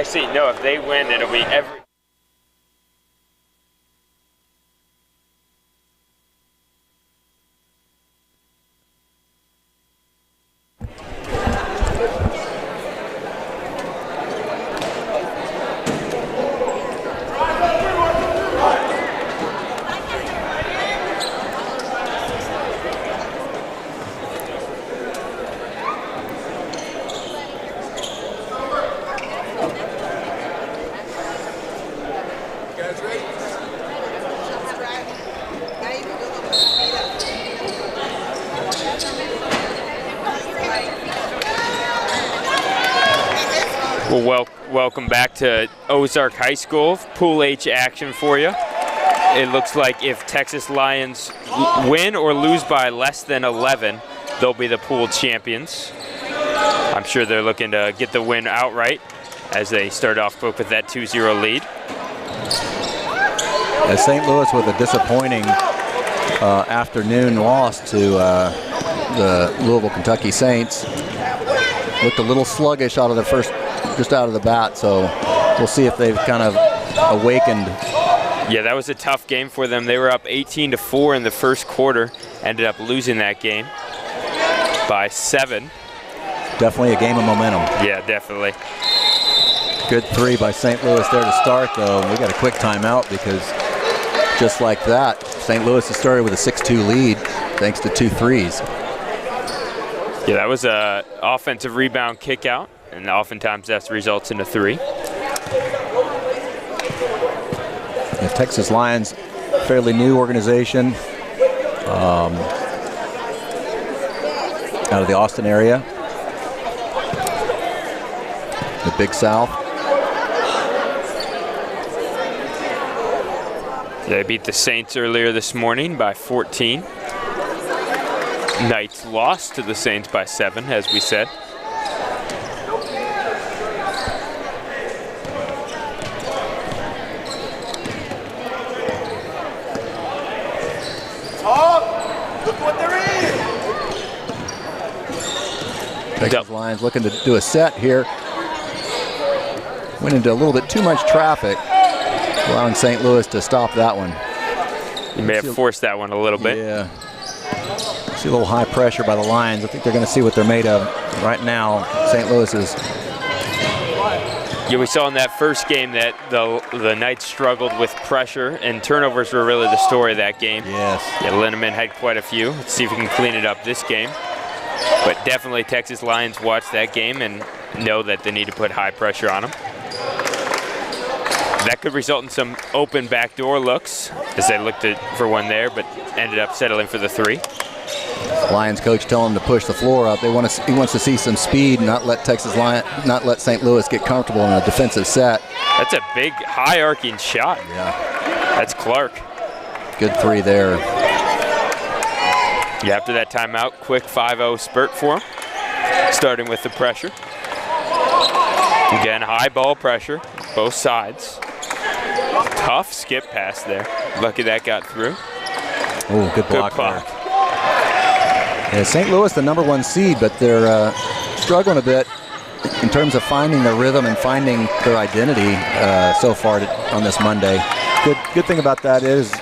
Actually, no, if they win, it'll be every... Well, welcome back to Ozark High School. Pool H action for you. It looks like if Texas Lions win or lose by less than 11, they'll be the pool champions. I'm sure they're looking to get the win outright as they start off quick with that 2-0 lead. As St. Louis with a disappointing afternoon loss to the Louisville, Kentucky Saints. Looked a little sluggish out of the first, just out of the bat, so we'll see if they've kind of awakened. Yeah, that was a tough game for them. They were up 18-4 in the first quarter, ended up losing that game by 7. Definitely a game of momentum. Yeah, definitely. Good three by St. Louis there to start, though. We got a quick timeout because just like that, St. Louis has started with a 6-2 lead thanks to 2 threes. Yeah, that was an offensive rebound kick out, and oftentimes that results in a 3. The Texas Lions, fairly new organization, out of the Austin area, the Big South. They beat the Saints earlier this morning by 14. Knights lost to the Saints by 7, as we said. Look what they're in! Texas Lions looking to do a set here. Went into a little bit too much traffic, allowing St. Louis to stop that one. You may have forced that one a little bit. Yeah. See a little high pressure by the Lions. I think they're going to see what they're made of right now. St. Louis is. Yeah, we saw in that first game that the Knights struggled with pressure, and turnovers were really the story of that game. Yes. Yeah, Linneman had quite a few. Let's see if we can clean it up this game. But definitely Texas Lions watch that game and know that they need to put high pressure on them. That could result in some open backdoor looks as they looked for one there, but ended up settling for the 3. Lions coach telling them to push the floor up. He wants to see some speed, not let St. Louis get comfortable in a defensive set. That's a big high arcing shot. Yeah. That's Clark. Good 3 there. Yeah, after that timeout, quick 5-0 spurt for him, starting with the pressure. Again, high ball pressure, both sides. Tough skip pass there. Lucky that got through. Oh, good block there. Yeah, St. Louis, the #1 seed, but they're struggling a bit in terms of finding their rhythm and finding their identity so far on this Monday. Good thing about that is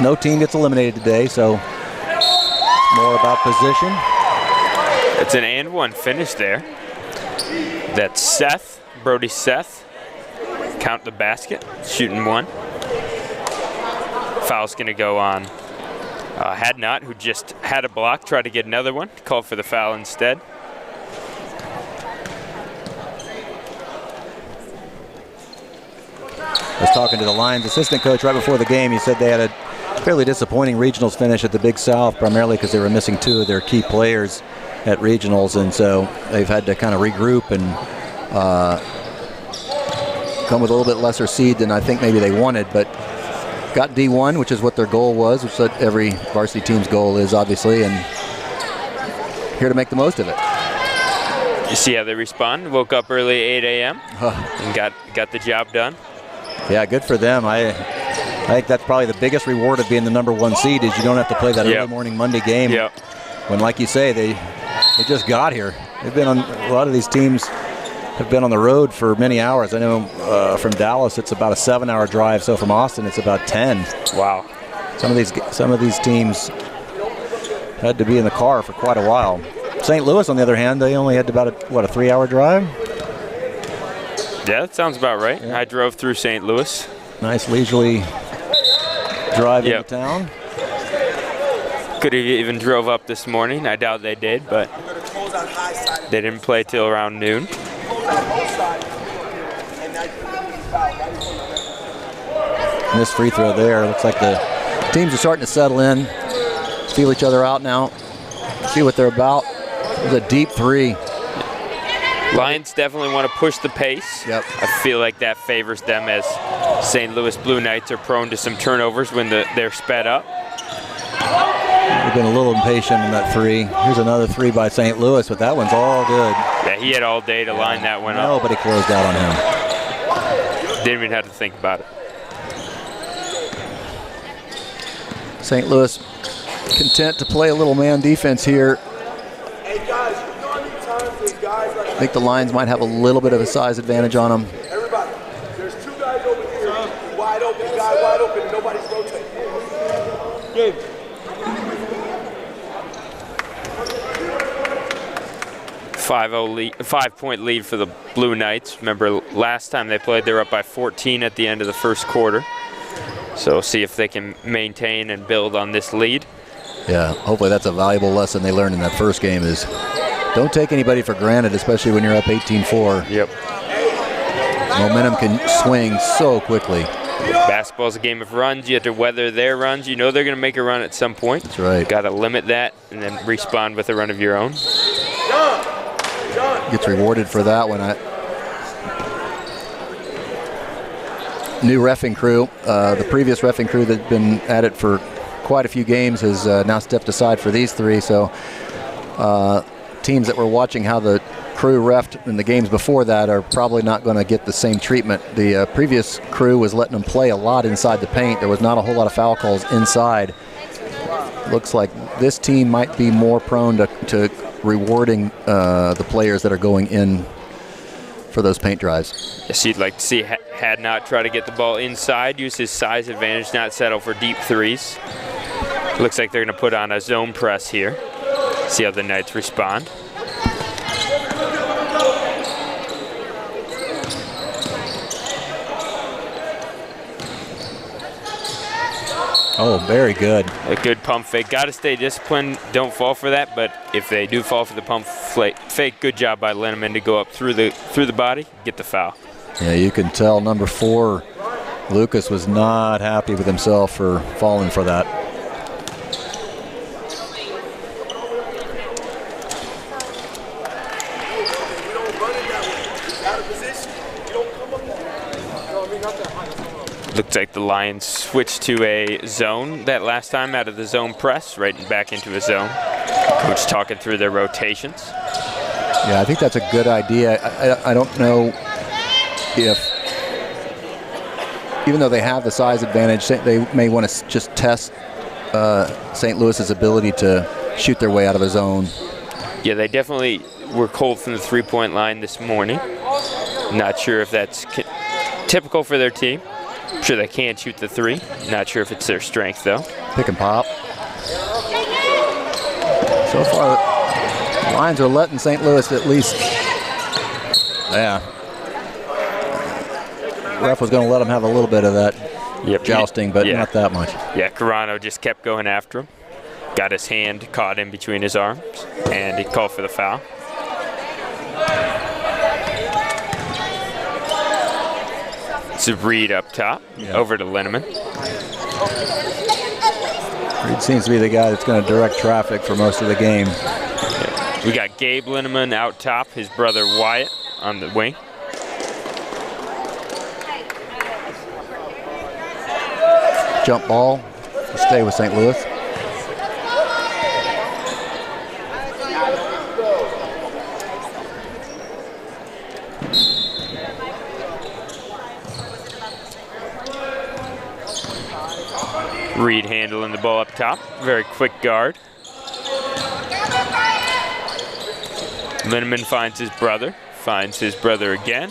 no team gets eliminated today, so more about position. It's an and one finish there. That's Seth, Brody Seth. Count the basket, shooting 1. Foul's gonna go on Hadnot, who just had a block, tried to get another one, called for the foul instead. I was talking to the Lions assistant coach right before the game. He said they had a fairly disappointing regionals finish at the Big South, primarily because they were missing 2 of their key players at regionals, and so they've had to kind of regroup and come with a little bit lesser seed than I think maybe they wanted, but got D1, which is what their goal was, which every varsity team's goal is, obviously, and here to make the most of it. You see how they respond? Woke up early, 8 a.m. And got the job done. Yeah, good for them. I think that's probably the biggest reward of being the #1 seed is you don't have to play that early morning Monday game. When, like you say, they just got here. They've been on a lot of these teams have been on the road for many hours. I know from Dallas it's about a 7-hour drive, so from Austin it's about 10. Wow. Some of these teams had to be in the car for quite a while. St. Louis, on the other hand, they only had about a 3-hour drive? Yeah, that sounds about right. Yeah. I drove through St. Louis. Nice leisurely drive into town. Could have even drove up this morning. I doubt they did, but they didn't play till around noon. And this free throw there, looks like the teams are starting to settle in, feel each other out now, see what they're about. It's a deep three. Lions definitely want to push the pace. Yep. I feel like that favors them, as St. Louis Blue Knights are prone to some turnovers when they're sped up. They've been a little impatient in that three. Here's another three by St. Louis, but that one's all good. Yeah, he had all day to line that one up. Nobody closed out on him. Didn't even have to think about it. St. Louis content to play a little man defense here. I think the Lions might have a little bit of a size advantage on them. Everybody, there's 2 guys over here, wide open, nobody's rotating. Game. 5-point lead for the Blue Knights. Remember, last time they played, they were up by 14 at the end of the first quarter. So see if they can maintain and build on this lead. Yeah, hopefully that's a valuable lesson they learned in that first game, is don't take anybody for granted, especially when you're up 18-4. Yep. Momentum can swing so quickly. Basketball's a game of runs. You have to weather their runs. You know they're going to make a run at some point. That's right. Got to limit that and then respond with a run of your own. Gets rewarded for that one. New reffing crew. The previous reffing crew that's been at it for quite a few games has now stepped aside for these three. So teams that were watching how the crew reffed in the games before that are probably not going to get the same treatment. The previous crew was letting them play a lot inside the paint. There was not a whole lot of foul calls inside. Looks like this team might be more prone to rewarding the players that are going in for those paint drives. Yes, you'd like to see Hadnot try to get the ball inside, use his size advantage, not settle for deep threes. Looks like they're going to put on a zone press here. See how the Knights respond. Oh, very good. A good pump fake. Got to stay disciplined. Don't fall for that. But if they do fall for the pump fake, good job by Linneman to go up through the body, get the foul. Yeah, you can tell number 4, Lucas, was not happy with himself for falling for that. Looks like the Lions switched to a zone that last time, out of the zone press, right back into a zone. Coach talking through their rotations. Yeah, I think that's a good idea. I don't know if, even though they have the size advantage, they may want to just test St. Louis's ability to shoot their way out of a zone. Yeah, they definitely were cold from the three-point line this morning. Not sure if that's typical for their team. I'm sure they can shoot the three. Not sure if it's their strength, though. Pick and pop. So far, the Lions are letting St. Louis at least, yeah. Ref was going to let them have a little bit of that jousting, but not that much. Yeah, Carano just kept going after him. Got his hand caught in between his arms, and he called for the foul. It's a Reed up top, over to Linneman. Reed seems to be the guy that's going to direct traffic for most of the game. Yeah. We got Gabe Linneman out top, his brother Wyatt on the wing. Jump ball to stay with St. Louis. Reed handling the ball up top. Very quick guard. Linneman finds his brother. finds his brother again.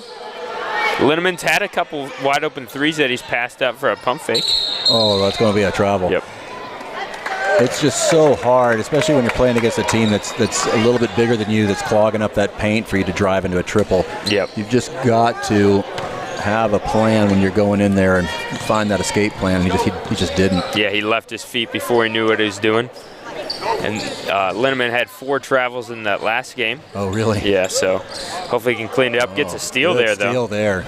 Linneman's had a couple wide open threes that he's passed up for a pump fake. Oh, that's going to be a travel. Yep. It's just so hard, especially when you're playing against a team that's a little bit bigger than you, that's clogging up that paint for you to drive into a triple. Yep. You've just got to have a plan when you're going in there and find that escape plan. He just didn't. Yeah, he left his feet before he knew what he was doing. And Linneman had 4 travels in that last game. Oh, really? Yeah, so hopefully he can clean it up. Gets a steal there, though. Steal there.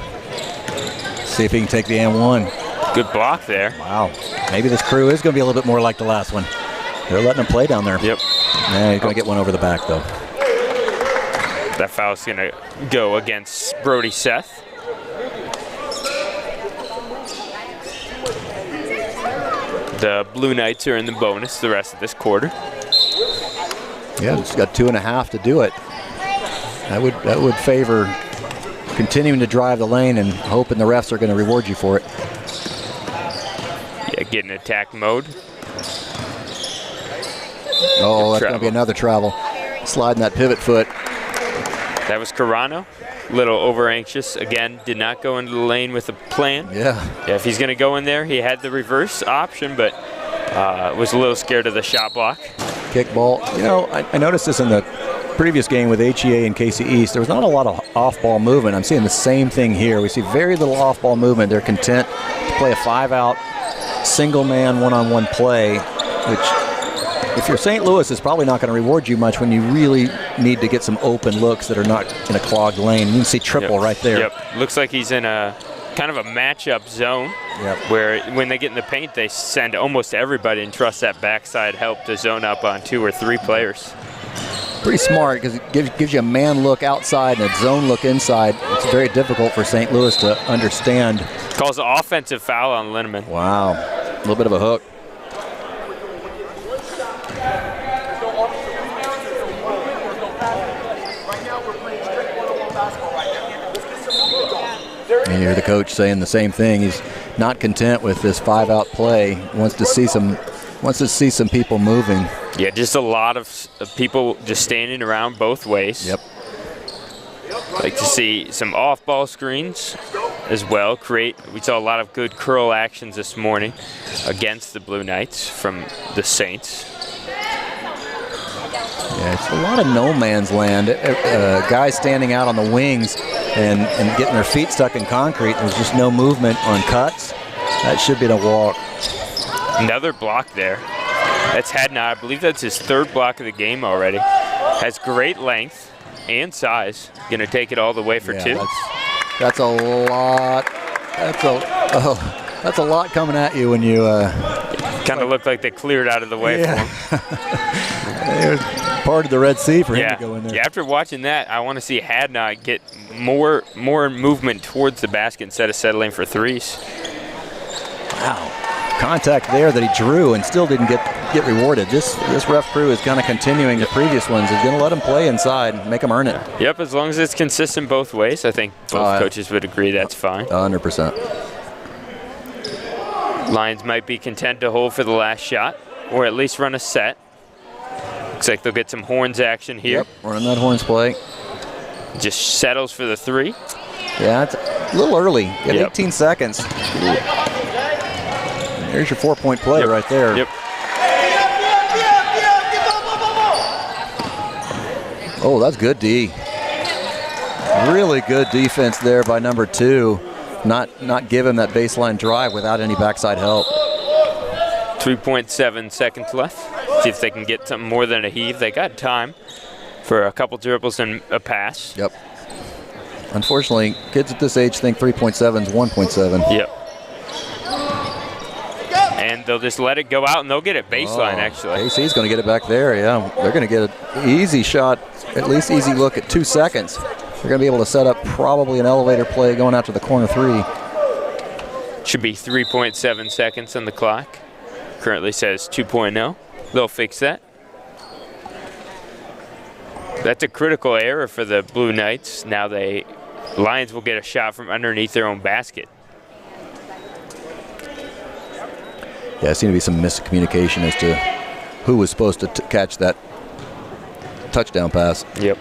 See if he can take the and one. Good block there. Wow. Maybe this crew is going to be a little bit more like the last one. They're letting him play down there. Yep. Yeah, he's going to get one over the back, though. That foul's going to go against Brody Seth. The Blue Knights are in the bonus the rest of this quarter. Yeah, just got 2.5 to do it. That would favor continuing to drive the lane and hoping the refs are going to reward you for it. Yeah, get in attack mode. Oh, that's going to be another travel. Sliding that pivot foot. That was Carano. Little over anxious. Again, did not go into the lane with a plan. Yeah. Yeah, if he's going to go in there, he had the reverse option, but was a little scared of the shot block. Kick ball. You know, I noticed this in the previous game with HEA and KC East. There was not a lot of off-ball movement. I'm seeing the same thing here. We see very little off-ball movement. They're content to play a 5-out single-man one-on-one play, which, if you're St. Louis, is probably not going to reward you much when you really need to get some open looks that are not in a clogged lane. You can see triple right there. Yep. Looks like he's in a kind of a matchup zone where when they get in the paint, they send almost everybody and trust that backside help to zone up on 2 or 3 players. Pretty smart because it gives you a man look outside and a zone look inside. It's very difficult for St. Louis to understand. Calls an offensive foul on Linneman. Wow. A little bit of a hook. And you hear the coach saying the same thing. He's not content with this 5-out play. Wants to see some people moving. Yeah, just a lot of people just standing around both ways. Yep. Like to see some off-ball screens as well. We saw a lot of good curl actions this morning against the Blue Knights from the Saints. Yeah, it's a lot of no man's land. Guys standing out on the wings and getting their feet stuck in concrete. There's just no movement on cuts. That should be a walk. Another block there. That's Hadna. I believe that's his 3rd block of the game already. Has great length and size. Going to take it all the way for 2. That's a lot. That's a lot coming at you when you. Kind of looked like they cleared out of the way for him. It was part of the Red Sea for him to go in there. Yeah, after watching that, I want to see Hadna get more movement towards the basket instead of settling for threes. Wow. Contact there that he drew and still didn't get rewarded. This ref crew is kind of continuing the previous ones. He's going to let him play inside and make him earn it. Yep, as long as it's consistent both ways, I think both coaches would agree that's fine. 100%. Lions might be content to hold for the last shot, or at least run a set. Looks like they'll get some horns action here. Yep, running that horns play. Just settles for the 3. Yeah, it's a little early. You have 18 seconds. There's your 4-point play right there. Yep. Oh, that's good D. Really good defense there by number 2. Not give him that baseline drive without any backside help. 3.7 seconds left. See if they can get something more than a heave. They got time for a couple dribbles and a pass. Yep. Unfortunately, kids at this age think 3.7 is 1.7. Yep. And they'll just let it go out, and they'll get it baseline, actually. KC's going to get it back there, yeah. They're going to get an easy shot, at least easy look at 2 seconds. They're going to be able to set up probably an elevator play going out to the corner 3. Should be 3.7 seconds on the clock. Currently says 2.0. They'll fix that. That's a critical error for the Blue Knights. Now Lions will get a shot from underneath their own basket. Yeah, it seemed to be some miscommunication as to who was supposed to catch that touchdown pass. Yep.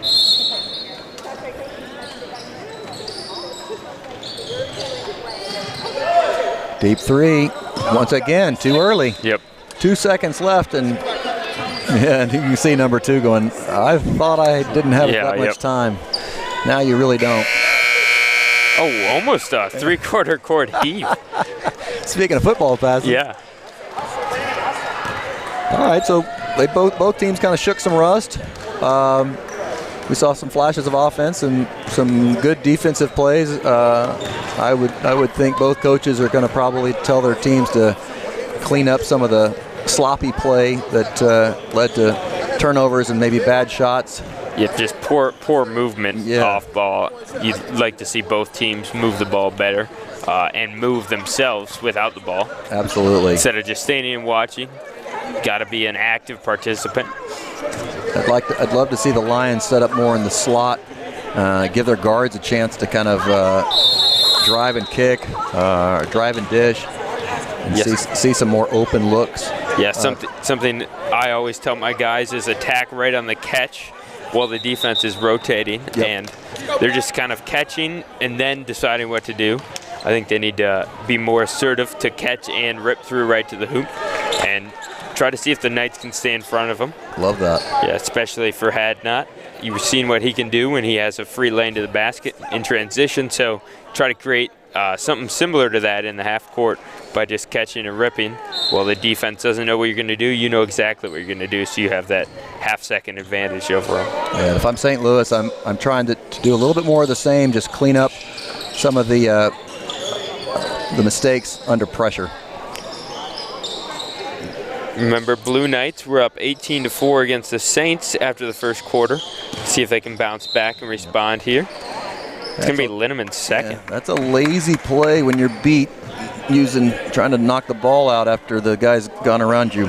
Deep three. Once again, too early. Yep. 2 seconds left, and yeah, and you can see number 2 going, I thought I didn't have that much time. Now you really don't. Oh, almost a 3/4 court heave. Speaking of football passes. Yeah. All right, so they both teams kind of shook some rust. We saw some flashes of offense and some good defensive plays. I would think both coaches are going to probably tell their teams to clean up some of the sloppy play that led to turnovers and maybe bad shots. Yeah, just poor movement off ball. You'd like to see both teams move the ball better and move themselves without the ball. Absolutely. Instead of just standing and watching, got to be an active participant. I'd love to see the Lions set up more in the slot, give their guards a chance to kind of drive and kick, drive and dish, and see some more open looks. Yeah, something I always tell my guys is attack right on the catch while the defense is rotating, and they're just kind of catching and then deciding what to do. I think they need to be more assertive to catch and rip through right to the hoop and try to see if the Knights can stay in front of them. Love that. Yeah, especially for Hadnot. You've seen what he can do when he has a free lane to the basket in transition, so try to create something similar to that in the half court by just catching and ripping. Well, the defense doesn't know what you're going to do. You know exactly what you're going to do, so you have that half-second advantage over them. Yeah, if I'm St. Louis, I'm trying to do a little bit more of the same, just clean up some of the mistakes under pressure. Remember, Blue Knights were up 18-4 against the Saints after the first quarter. See if they can bounce back and respond here. It's going to be Linneman's second. Yeah, that's a lazy play when you're beat trying to knock the ball out after the guy's gone around you.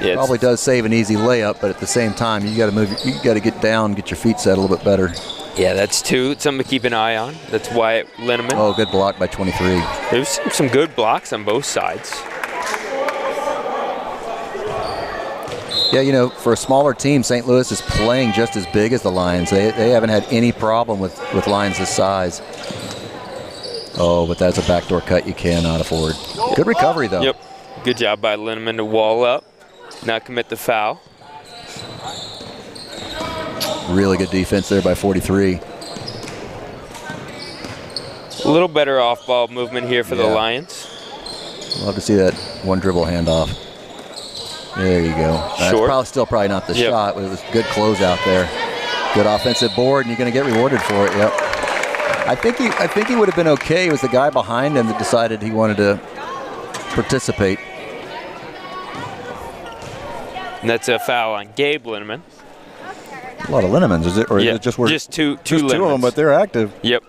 Yeah, probably does save an easy layup, but at the same time, you got to move. You got to get down, get your feet set a little bit better. Yeah, that's something to keep an eye on. That's Wyatt Linneman. Oh, good block by 23. There's some good blocks on both sides. Yeah, for a smaller team, St. Louis is playing just as big as the Lions. They haven't had any problem with Lions this size. Oh, but that's a backdoor cut you cannot afford. Good recovery, though. Yep. Good job by Linneman to wall up, not commit the foul. Really good defense there by 43. A little better off-ball movement here for the Lions. Love to see that one dribble handoff. There you go. That's still probably not the shot, but it was good closeout there. Good offensive board, and you're going to get rewarded for it. Yep. I think he would have been okay. It was the guy behind him that decided he wanted to participate. And that's a foul on Gabe Linneman. A lot of Linnemans, is it? Or is it just two of them, but they're active. Yep.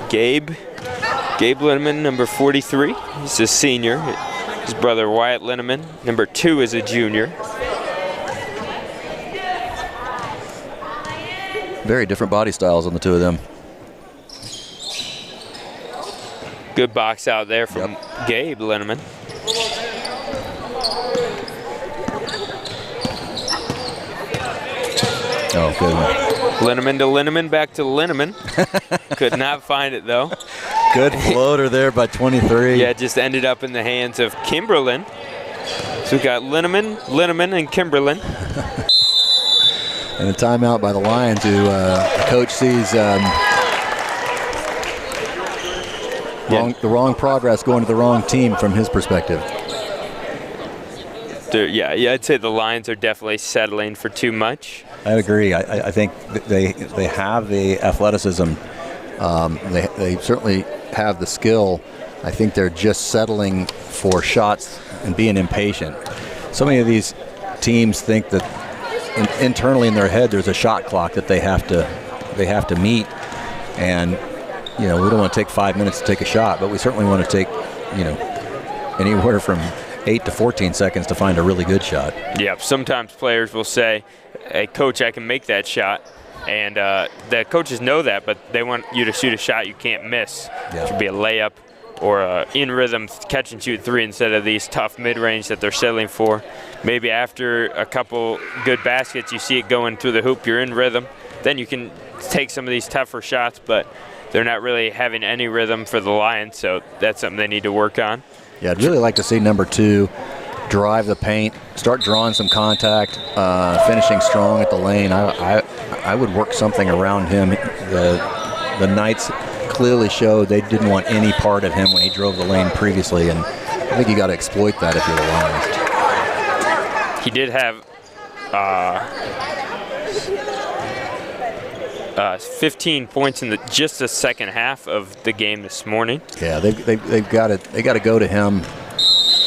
Gabe Linneman, number 43. He's a senior. His brother Wyatt Linneman, number 2, is a junior. Very different body styles on the two of them. Good box out there from Gabe Linneman. Oh, good one. Linneman to Linneman, back to Linneman. Could not find it, though. Good floater there by 23. Yeah, it just ended up in the hands of Kimberlin. So we've got Linneman, and Kimberlin. And a timeout by the Lions, who the coach sees the wrong progress going to the wrong team from his perspective. Yeah, I'd say the Lions are definitely settling for too much. I agree. I think they have the athleticism. They certainly have the skill. I think they're just settling for shots and being impatient. So many of these teams think that internally in their head there's a shot clock that they have to meet, and we don't want to take 5 minutes to take a shot, but we certainly want to take anywhere from 8 to 14 seconds to find a really good shot. Yeah, sometimes players will say, "Hey, coach, I can make that shot." And the coaches know that, but they want you to shoot a shot you can't miss. It should be a layup or a in-rhythm catch-and-shoot three instead of these tough mid-range that they're settling for. Maybe after a couple good baskets, you see it going through the hoop, you're in rhythm, then you can take some of these tougher shots, but they're not really having any rhythm for the Lions, so that's something they need to work on. Yeah, I'd really like to see number 2 drive the paint, start drawing some contact, finishing strong at the lane. I would work something around him. The Knights clearly showed they didn't want any part of him when he drove the lane previously, and I think you got to exploit that if you're the Lions. He did have 15 points in just the second half of the game this morning. Yeah, they've got to go to him,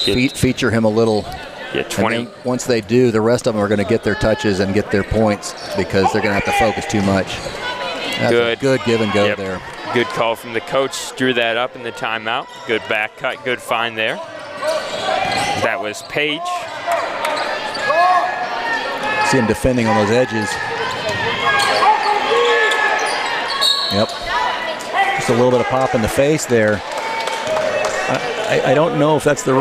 feature him a little. Yeah, 20. And then once they do, the rest of them are going to get their touches and get their points because they're going to have to focus too much. That's a good give and go there. Good call from the coach. Drew that up in the timeout. Good back cut. Good find there. That was Page. See him defending on those edges. Yep. Just a little bit of pop in the face there. I don't know if that's the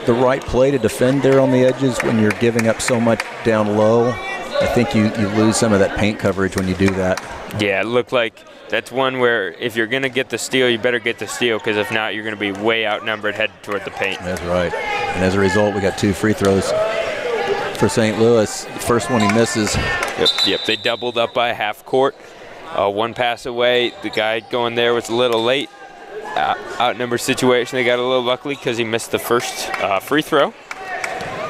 right play to defend there on the edges when you're giving up so much down low. I think you lose some of that paint coverage when you do that. Yeah, it looked like that's one where if you're going to get the steal, you better get the steal, because if not, you're going to be way outnumbered headed toward the paint. That's right. And as a result, we got 2 free throws for St. Louis. The first one he misses. Yep. They doubled up by half court. One pass away. The guy going there was a little late. Outnumbered situation. They got a little lucky because he missed the first free throw.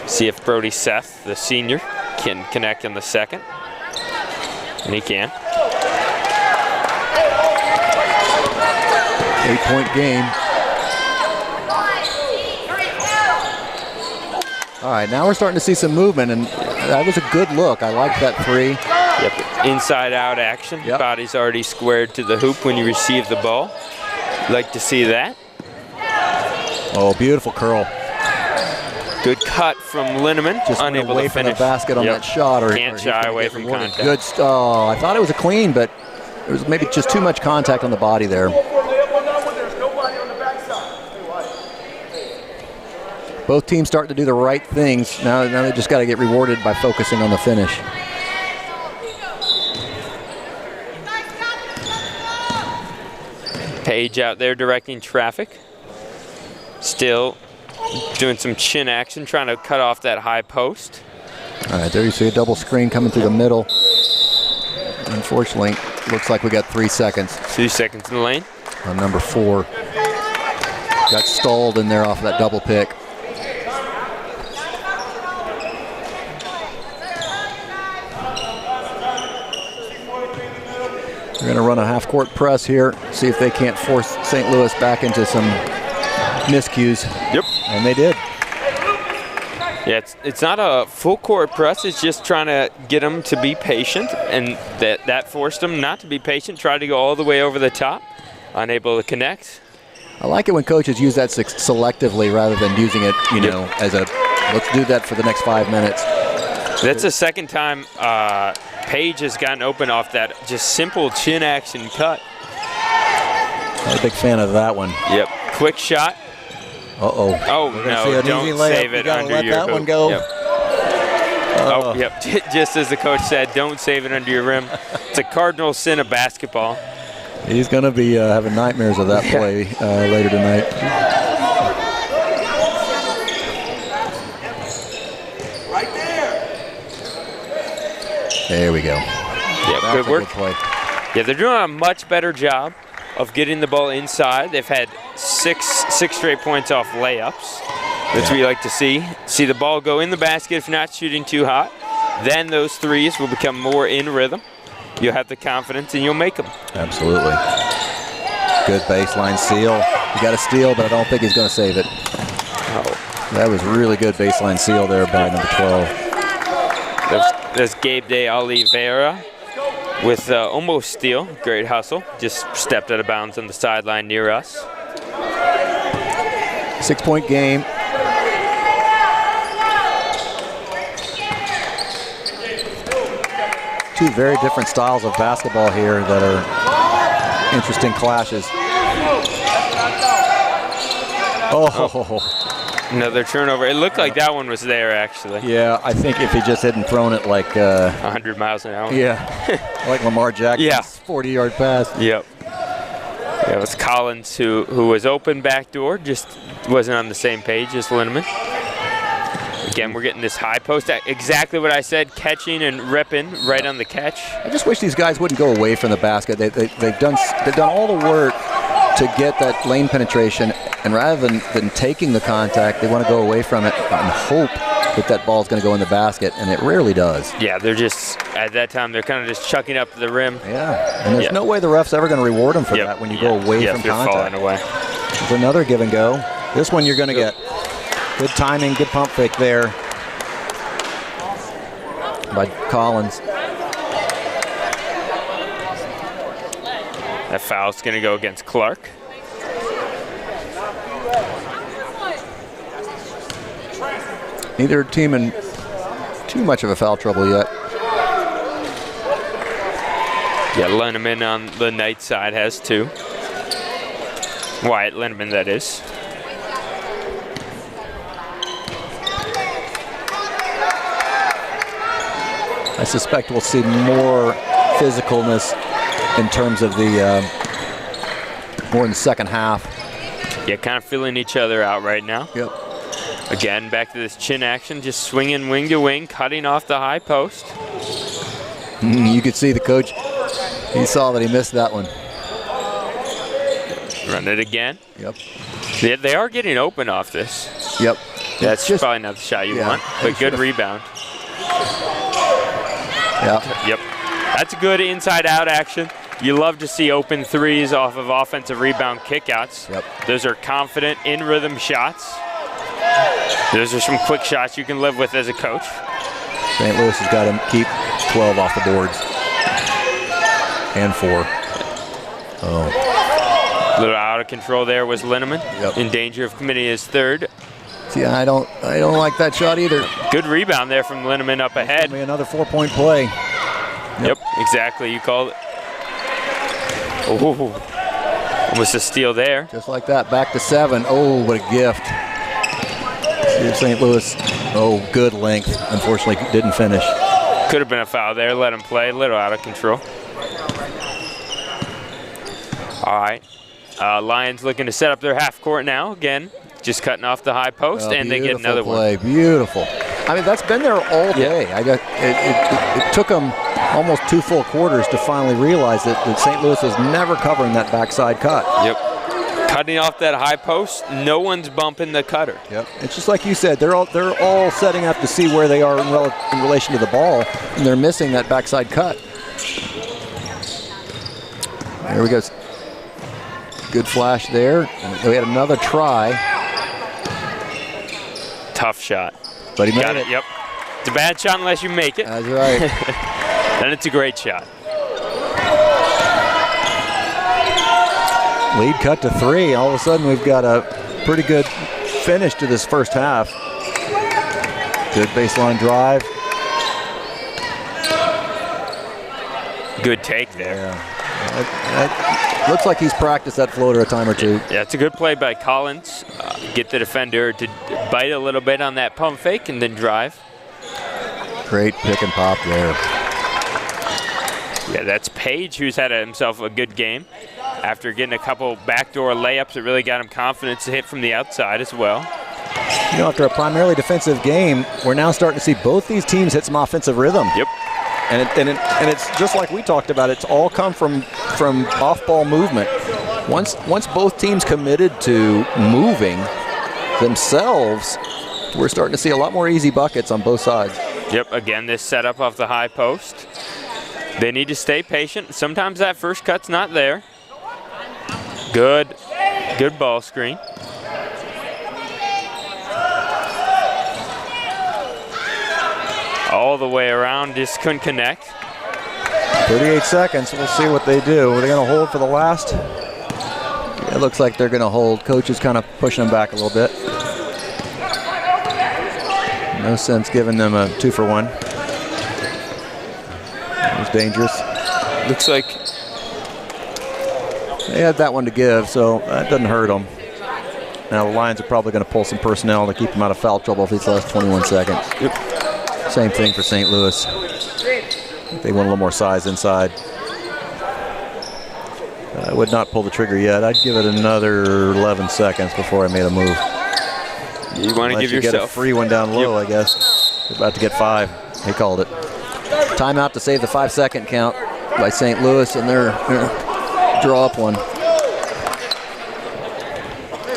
See if Brody Seth, the senior, can connect on the second. And he can. 8-point game. All right, now we're starting to see some movement, and that was a good look. I like that 3. Yep, inside-out action. Yep. Body's already squared to the hoop when you receive the ball. Like to see that. Oh, beautiful curl. Good cut from Linneman. Just unable away to finish. From the basket on that shot. Can't shy away from contact. Good. Oh, I thought it was a clean, but there was maybe just too much contact on the body there. Both teams start to do the right things. Now they just got to get rewarded by focusing on the finish. Page out there directing traffic. Still doing some chin action, trying to cut off that high post. All right, there you see a double screen coming through the middle. Unfortunately, looks like we got 3 seconds. 2 seconds in the lane. On number 4. Got stalled in there off of that double pick. We're going to run a half-court press here, see if they can't force St. Louis back into some miscues. Yep. And they did. Yeah, it's not a full-court press. It's just trying to get them to be patient, and that forced them not to be patient, tried to go all the way over the top, unable to connect. I like it when coaches use that selectively rather than using it, you know, as a, let's do that for the next 5 minutes. That's the second time Page has gotten open off that just simple chin action cut. I'm a big fan of that one. Yep. Quick shot. Uh-oh. Oh, no, don't save it under your hoop. Let that one go. Yep. Oh, yep. Just as the coach said, don't save it under your rim. It's a cardinal sin of basketball. He's going to be having nightmares of that play later tonight. Right there. There we go. Yeah, That's good work. Good play. Yeah, they're doing a much better job of getting the ball inside. They've had six straight points off layups. That's what you like to see. See the ball go in the basket if you're not shooting too hot. Then those threes will become more in rhythm. You'll have the confidence and you'll make them. Absolutely. Good baseline steal. You got to steal, but I don't think he's going to save it. Oh. That was really good baseline steal there by number 12. That's Gabe de Oliveira with almost steal. Great hustle. Just stepped out of bounds on the sideline near us. 6-point game. Two very different styles of basketball here that are interesting clashes. Oh, Another turnover. It looked like that one was there, actually. Yeah, I think if he just hadn't thrown it like 100 miles an hour. Yeah, like Lamar Jackson's 40-yard pass. Yep. Yeah, it was Collins who was open backdoor, just wasn't on the same page as Linneman. Again, we're getting this high post. Exactly what I said, catching and ripping right on the catch. I just wish these guys wouldn't go away from the basket. They've done all the work to get that lane penetration, and rather than taking the contact, they want to go away from it and hope that ball's going to go in the basket, and it rarely does. Yeah, they're just, at that time, they're kind of just chucking up to the rim. Yeah, and there's no way the ref's ever going to reward them for that when you go away from contact. Falling away. There's another give and go. This one you're going to get. Good timing, good pump fake there by Collins. That foul's going to go against Clark. Neither team in too much of a foul trouble yet. Yeah, Linneman on the Knight side has 2. Wyatt Linneman, that is. I suspect we'll see more physicalness in terms of the more in the second half. Yeah, kind of feeling each other out right now. Yep. Again, back to this chin action, just swinging wing to wing, cutting off the high post. You could see the coach, he saw that he missed that one. Run it again. Yep. They are getting open off this. Yep. That's just probably not the shot you want, but good rebound. Yeah. Yep. That's good inside-out action. You love to see open threes off of offensive rebound kickouts. Yep. Those are confident, in-rhythm shots. Those are some quick shots you can live with as a coach. St. Louis has got to keep 12 off the boards. And 4. Oh. A little out of control there was Linneman. Yep. In danger of committing his 3rd. See, I don't like that shot either. Good rebound there from Linneman up ahead. Maybe another 4-point play. Yep, exactly. You called it. Oh, almost a steal there. Just like that, back to 7. Oh, what a gift. See if St. Louis, good length. Unfortunately, didn't finish. Could have been a foul there. Let him play. A little out of control. All right. Lions looking to set up their half court now. Again, just cutting off the high post, and they get another play. one. Beautiful. I mean, that's been there all day. It took them almost 2 full quarters to finally realize that St. Louis was never covering that backside cut. Yep. Cutting off that high post, no one's bumping the cutter. Yep. It's just like you said, they're all setting up to see where they are in relation to the ball, and they're missing that backside cut. There we go. Good flash there. We had another try. Tough shot. But he made Got it. Yep. It's a bad shot unless you make it. That's right. Then it's a great shot. Lead cut to 3. All of a sudden, we've got a pretty good finish to this first half. Good baseline drive. Good take there. Yeah. Looks like he's practiced that floater a time or 2. Yeah, it's a good play by Collins. Get the defender to bite a little bit on that pump fake and then drive. Great pick and pop there. Yeah, that's Page, who's had himself a good game. After getting a couple backdoor layups, it really got him confidence to hit from the outside as well. You know, after a primarily defensive game, we're now starting to see both these teams hit some offensive rhythm. Yep. And it's just like we talked about. It's all come from off-ball movement. Once both teams committed to moving themselves, we're starting to see a lot more easy buckets on both sides. Yep, again, this setup off the high post. They need to stay patient. Sometimes that first cut's not there. Good ball screen. All the way around, just couldn't connect. 38 seconds, we'll see what they do. Are they gonna hold for the last? It looks like they're gonna hold. Coach is kind of pushing them back a little bit. No sense giving them a 2-for-1. It was dangerous. Looks like they had that one to give, so that doesn't hurt them. Now the Lions are probably going to pull some personnel to keep them out of foul trouble for these last 21 seconds. Yep. Same thing for St. Louis. They want a little more size inside. I would not pull the trigger yet. I'd give it another 11 seconds before I made a move. You want to give yourself get a free one down low, I guess. They're about to get 5. They called it. Timeout to save the 5-second count by St. Louis, and they're draw up one.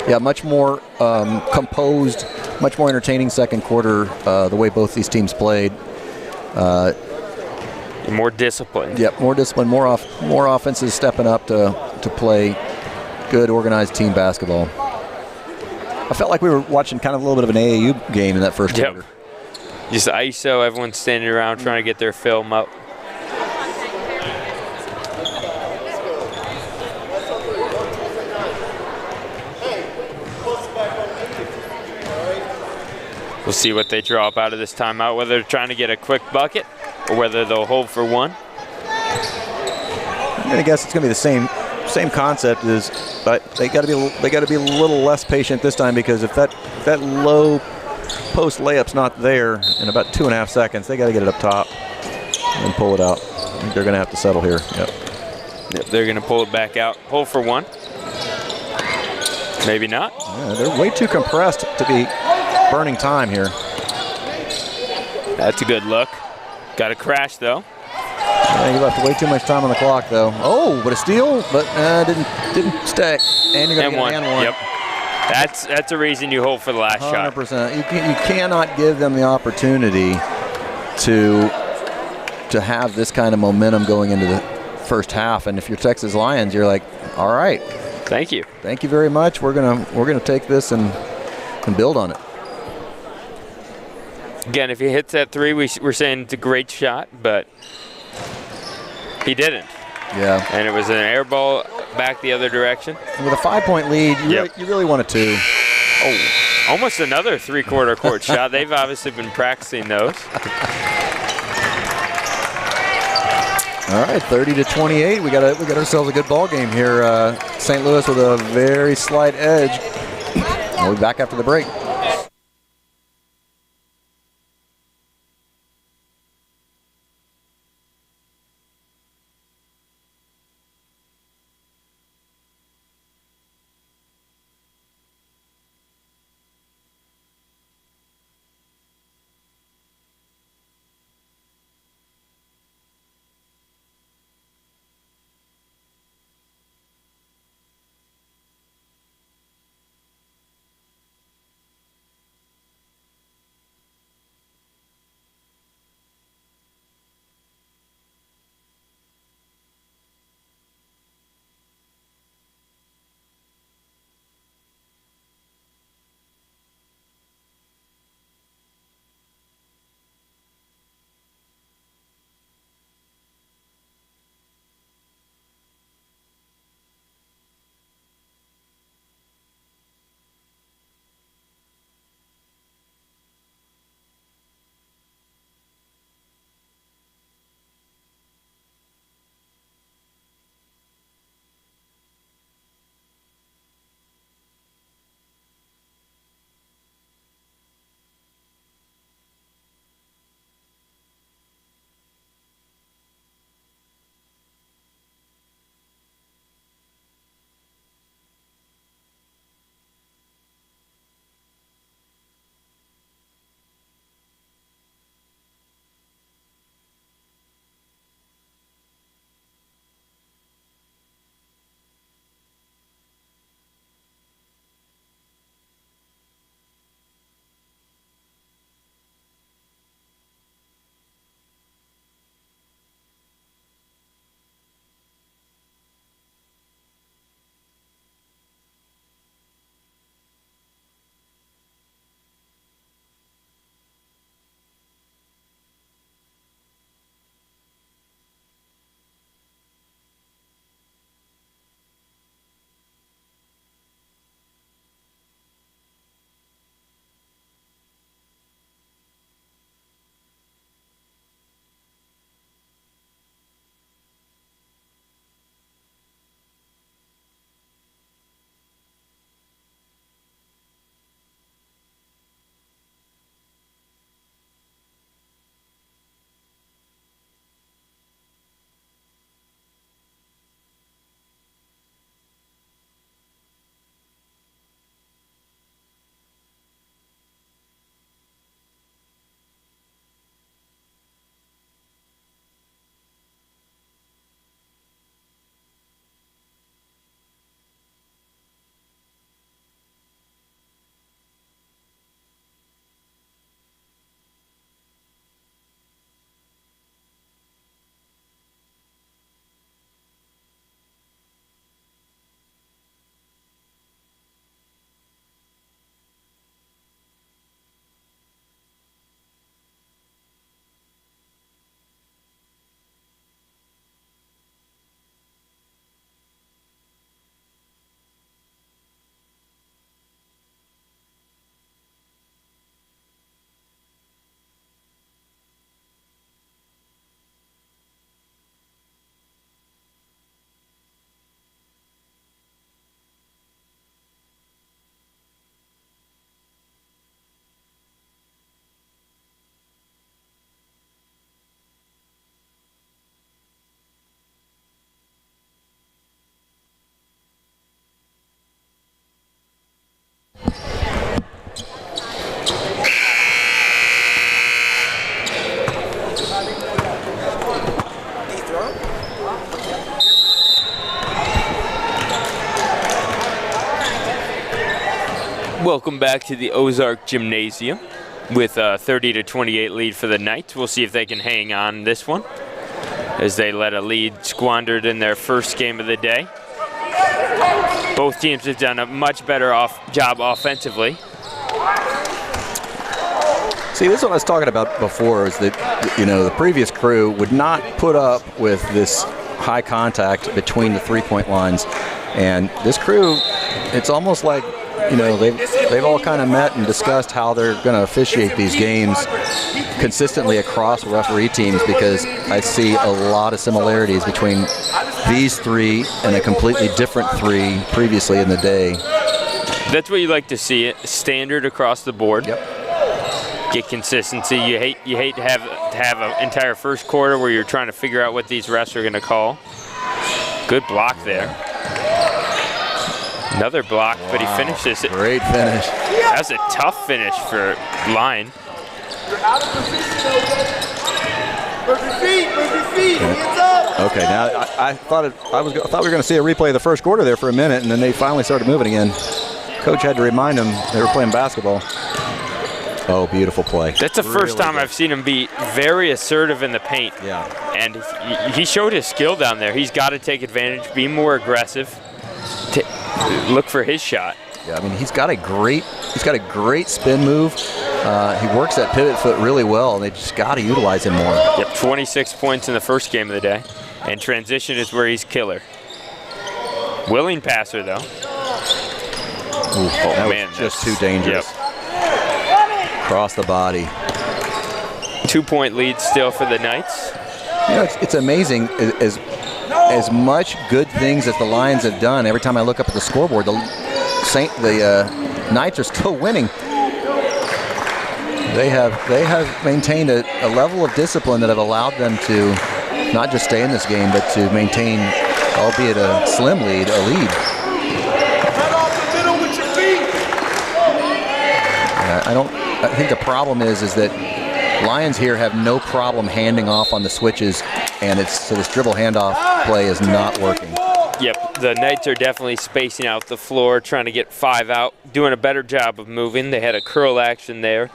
Yeah, much more composed, much more entertaining second quarter, the way both these teams played. More disciplined. Yep, more discipline, more offenses stepping up to play good, organized team basketball. I felt like we were watching kind of a little bit of an AAU game in that first quarter. Just ISO, everyone's standing around trying to get their film up. We'll see what they draw up out of this timeout, whether they're trying to get a quick bucket or whether they'll hold for one. I'm gonna guess it's gonna be the same concept, but they got to be a little less patient this time, because if that low post layup's not there in about 2.5 seconds, they got to get it up top and pull it out. I think they're gonna have to settle here. Yep, they're gonna pull it back out. Hold for one. Maybe not. Yeah, they're way too compressed to be burning time here. That's a good look. Got a crash though. Yeah, he left way too much time on the clock though. Oh, but a steal, but didn't stack. And you're gonna get an and one. Yep. That's a reason you hold for the last 100%. shot. You cannot give them the opportunity to have this kind of momentum going into the first half. And if you're Texas Lions, you're like, all right. Thank you. Thank you very much. We're gonna take this and build on it. Again, if he hits that 3, we're saying it's a great shot, but he didn't. Yeah. And it was an air ball back the other direction. And with a 5-point lead, you really want a 2. Oh, almost another 3/4 court shot. They've obviously been practicing those. All right, 30-28. We got ourselves a good ball game here. St. Louis with a very slight edge. We'll be back after the break. Welcome back to the Ozark Gymnasium with a 30-28 lead for the Knights. We'll see if they can hang on this one as they let a lead squandered in their first game of the day. Both teams have done a much better job offensively. See, this is what I was talking about before, is that, you know, the previous crew would not put up with this high contact between the three-point lines. And this crew, it's almost like, you know, they've all kind of met and discussed how they're going to officiate these games consistently across referee teams, because I see a lot of similarities between these three and a completely different three previously in the day. That's what you like to see, it standard across the board. Yep. Get consistency. You hate to have an entire first quarter where you're trying to figure out what these refs are going to call. Good block there. Another block, wow, but he finishes it. Great finish. That's a tough finish for Line. You're out of position, move your feet, hands up. Okay, now I thought we were going to see a replay of the first quarter there for a minute, and then they finally started moving again. Coach had to remind them they were playing basketball. Oh, beautiful play. That's the first time I've seen him be very assertive in the paint. Yeah. And he showed his skill down there. He's got to take advantage, be more aggressive, look for his shot. Yeah, I mean, he's got a great spin move. He works that pivot foot really well, and they just got to utilize him more. Yep, 26 points in the first game of the day. And transition is where he's killer. Willing passer, though. Ooh, that man, was just too dangerous. Yep. Across the body. 2-point lead still for the Knights. You know, it's amazing as much good things as the Lions have done. Every time I look up at the scoreboard, the Knights are still winning. They have maintained a level of discipline that have allowed them to not just stay in this game, but to maintain, albeit a slim lead, a lead. Head off the middle with your feet. I think the problem is that Lions here have no problem handing off on the switches, and so this dribble handoff play is not working. Yep, the Knights are definitely spacing out the floor, trying to get 5 out, doing a better job of moving. They had a curl action there,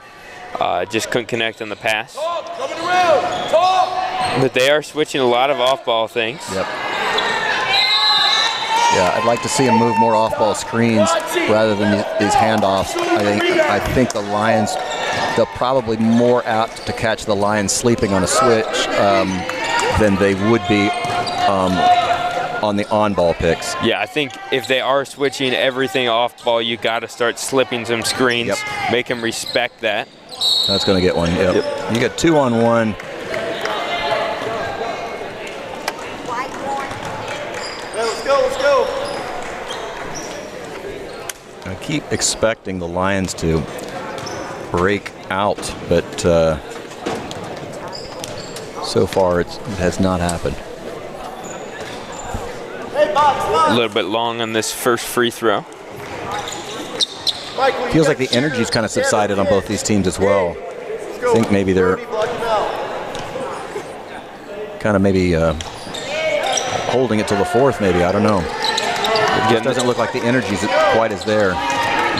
just couldn't connect on the pass. Coming around, talk. But they are switching a lot of off-ball things. Yep. Yeah, I'd like to see them move more off-ball screens rather than these handoffs. I think the Lions, they're probably more apt to catch the Lions sleeping on a switch than they would be on the on-ball picks. Yeah, I think if they are switching everything off-ball, you got to start slipping some screens, make them respect that. That's going to get one, yep. You got 2-on-1. Let's go. I keep expecting the Lions to break out, but so far it has not happened. Hey, box. A little bit long on this first free throw. Feels like the energy's kind of subsided on both these teams as well. I think maybe they're kind of holding it till the fourth, maybe. I don't know. It just doesn't look like the energy's quite as there.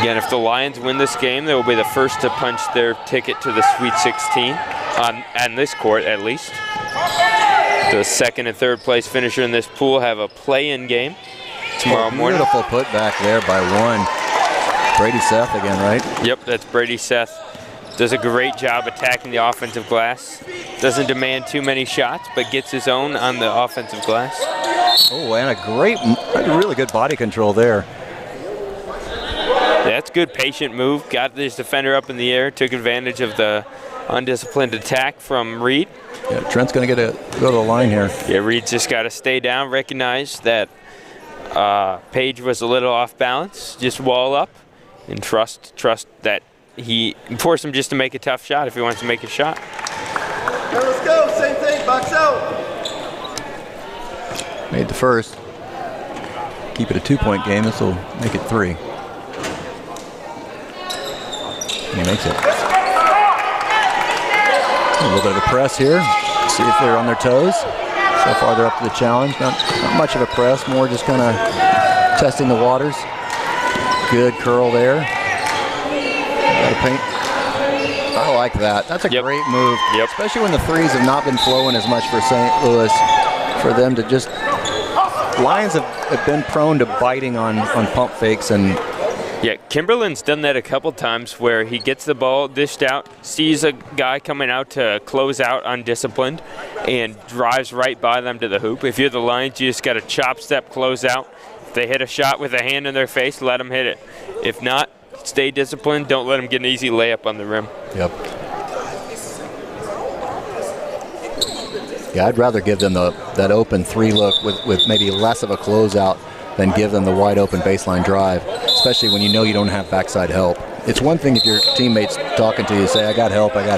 Again, if the Lions win this game, they will be the first to punch their ticket to the Sweet 16 on this court, at least. The second and third place finisher in this pool have a play-in game tomorrow morning. Beautiful putback there by one. Brady Seth again, right? Yep, that's Brady Seth. Does a great job attacking the offensive glass. Doesn't demand too many shots, but gets his own on the offensive glass. Oh, and a really good body control there. That's good patient move. Got this defender up in the air, took advantage of the undisciplined attack from Reed. Yeah, Trent's going to go to the line here. Yeah, Reed's just got to stay down, recognize that Page was a little off balance, just wall up, and trust that he forced him just to make a tough shot if he wants to make a shot. Now let's go, same thing, box out. Made the first. Keep it a 2-point game. This will make it 3. He makes it. A little bit of a press here. See if they're on their toes. So far they're up to the challenge. Not much of a press, more just kind of testing the waters. Good curl there. Got to paint. I like that. That's a great move, especially when the threes have not been flowing as much for St. Louis. For them to just, Lions have been prone to biting on pump fakes and. Yeah, Kimberlin's done that a couple times where he gets the ball dished out, sees a guy coming out to close out undisciplined, and drives right by them to the hoop. If you're the Lions, you just got to chop step, close out. If they hit a shot with a hand in their face, let them hit it. If not, stay disciplined. Don't let them get an easy layup on the rim. Yep. Yeah, I'd rather give them that open 3 look with maybe less of a closeout than give them the wide open baseline drive, especially when you know you don't have backside help. It's one thing if your teammates talking to you say, I got help. But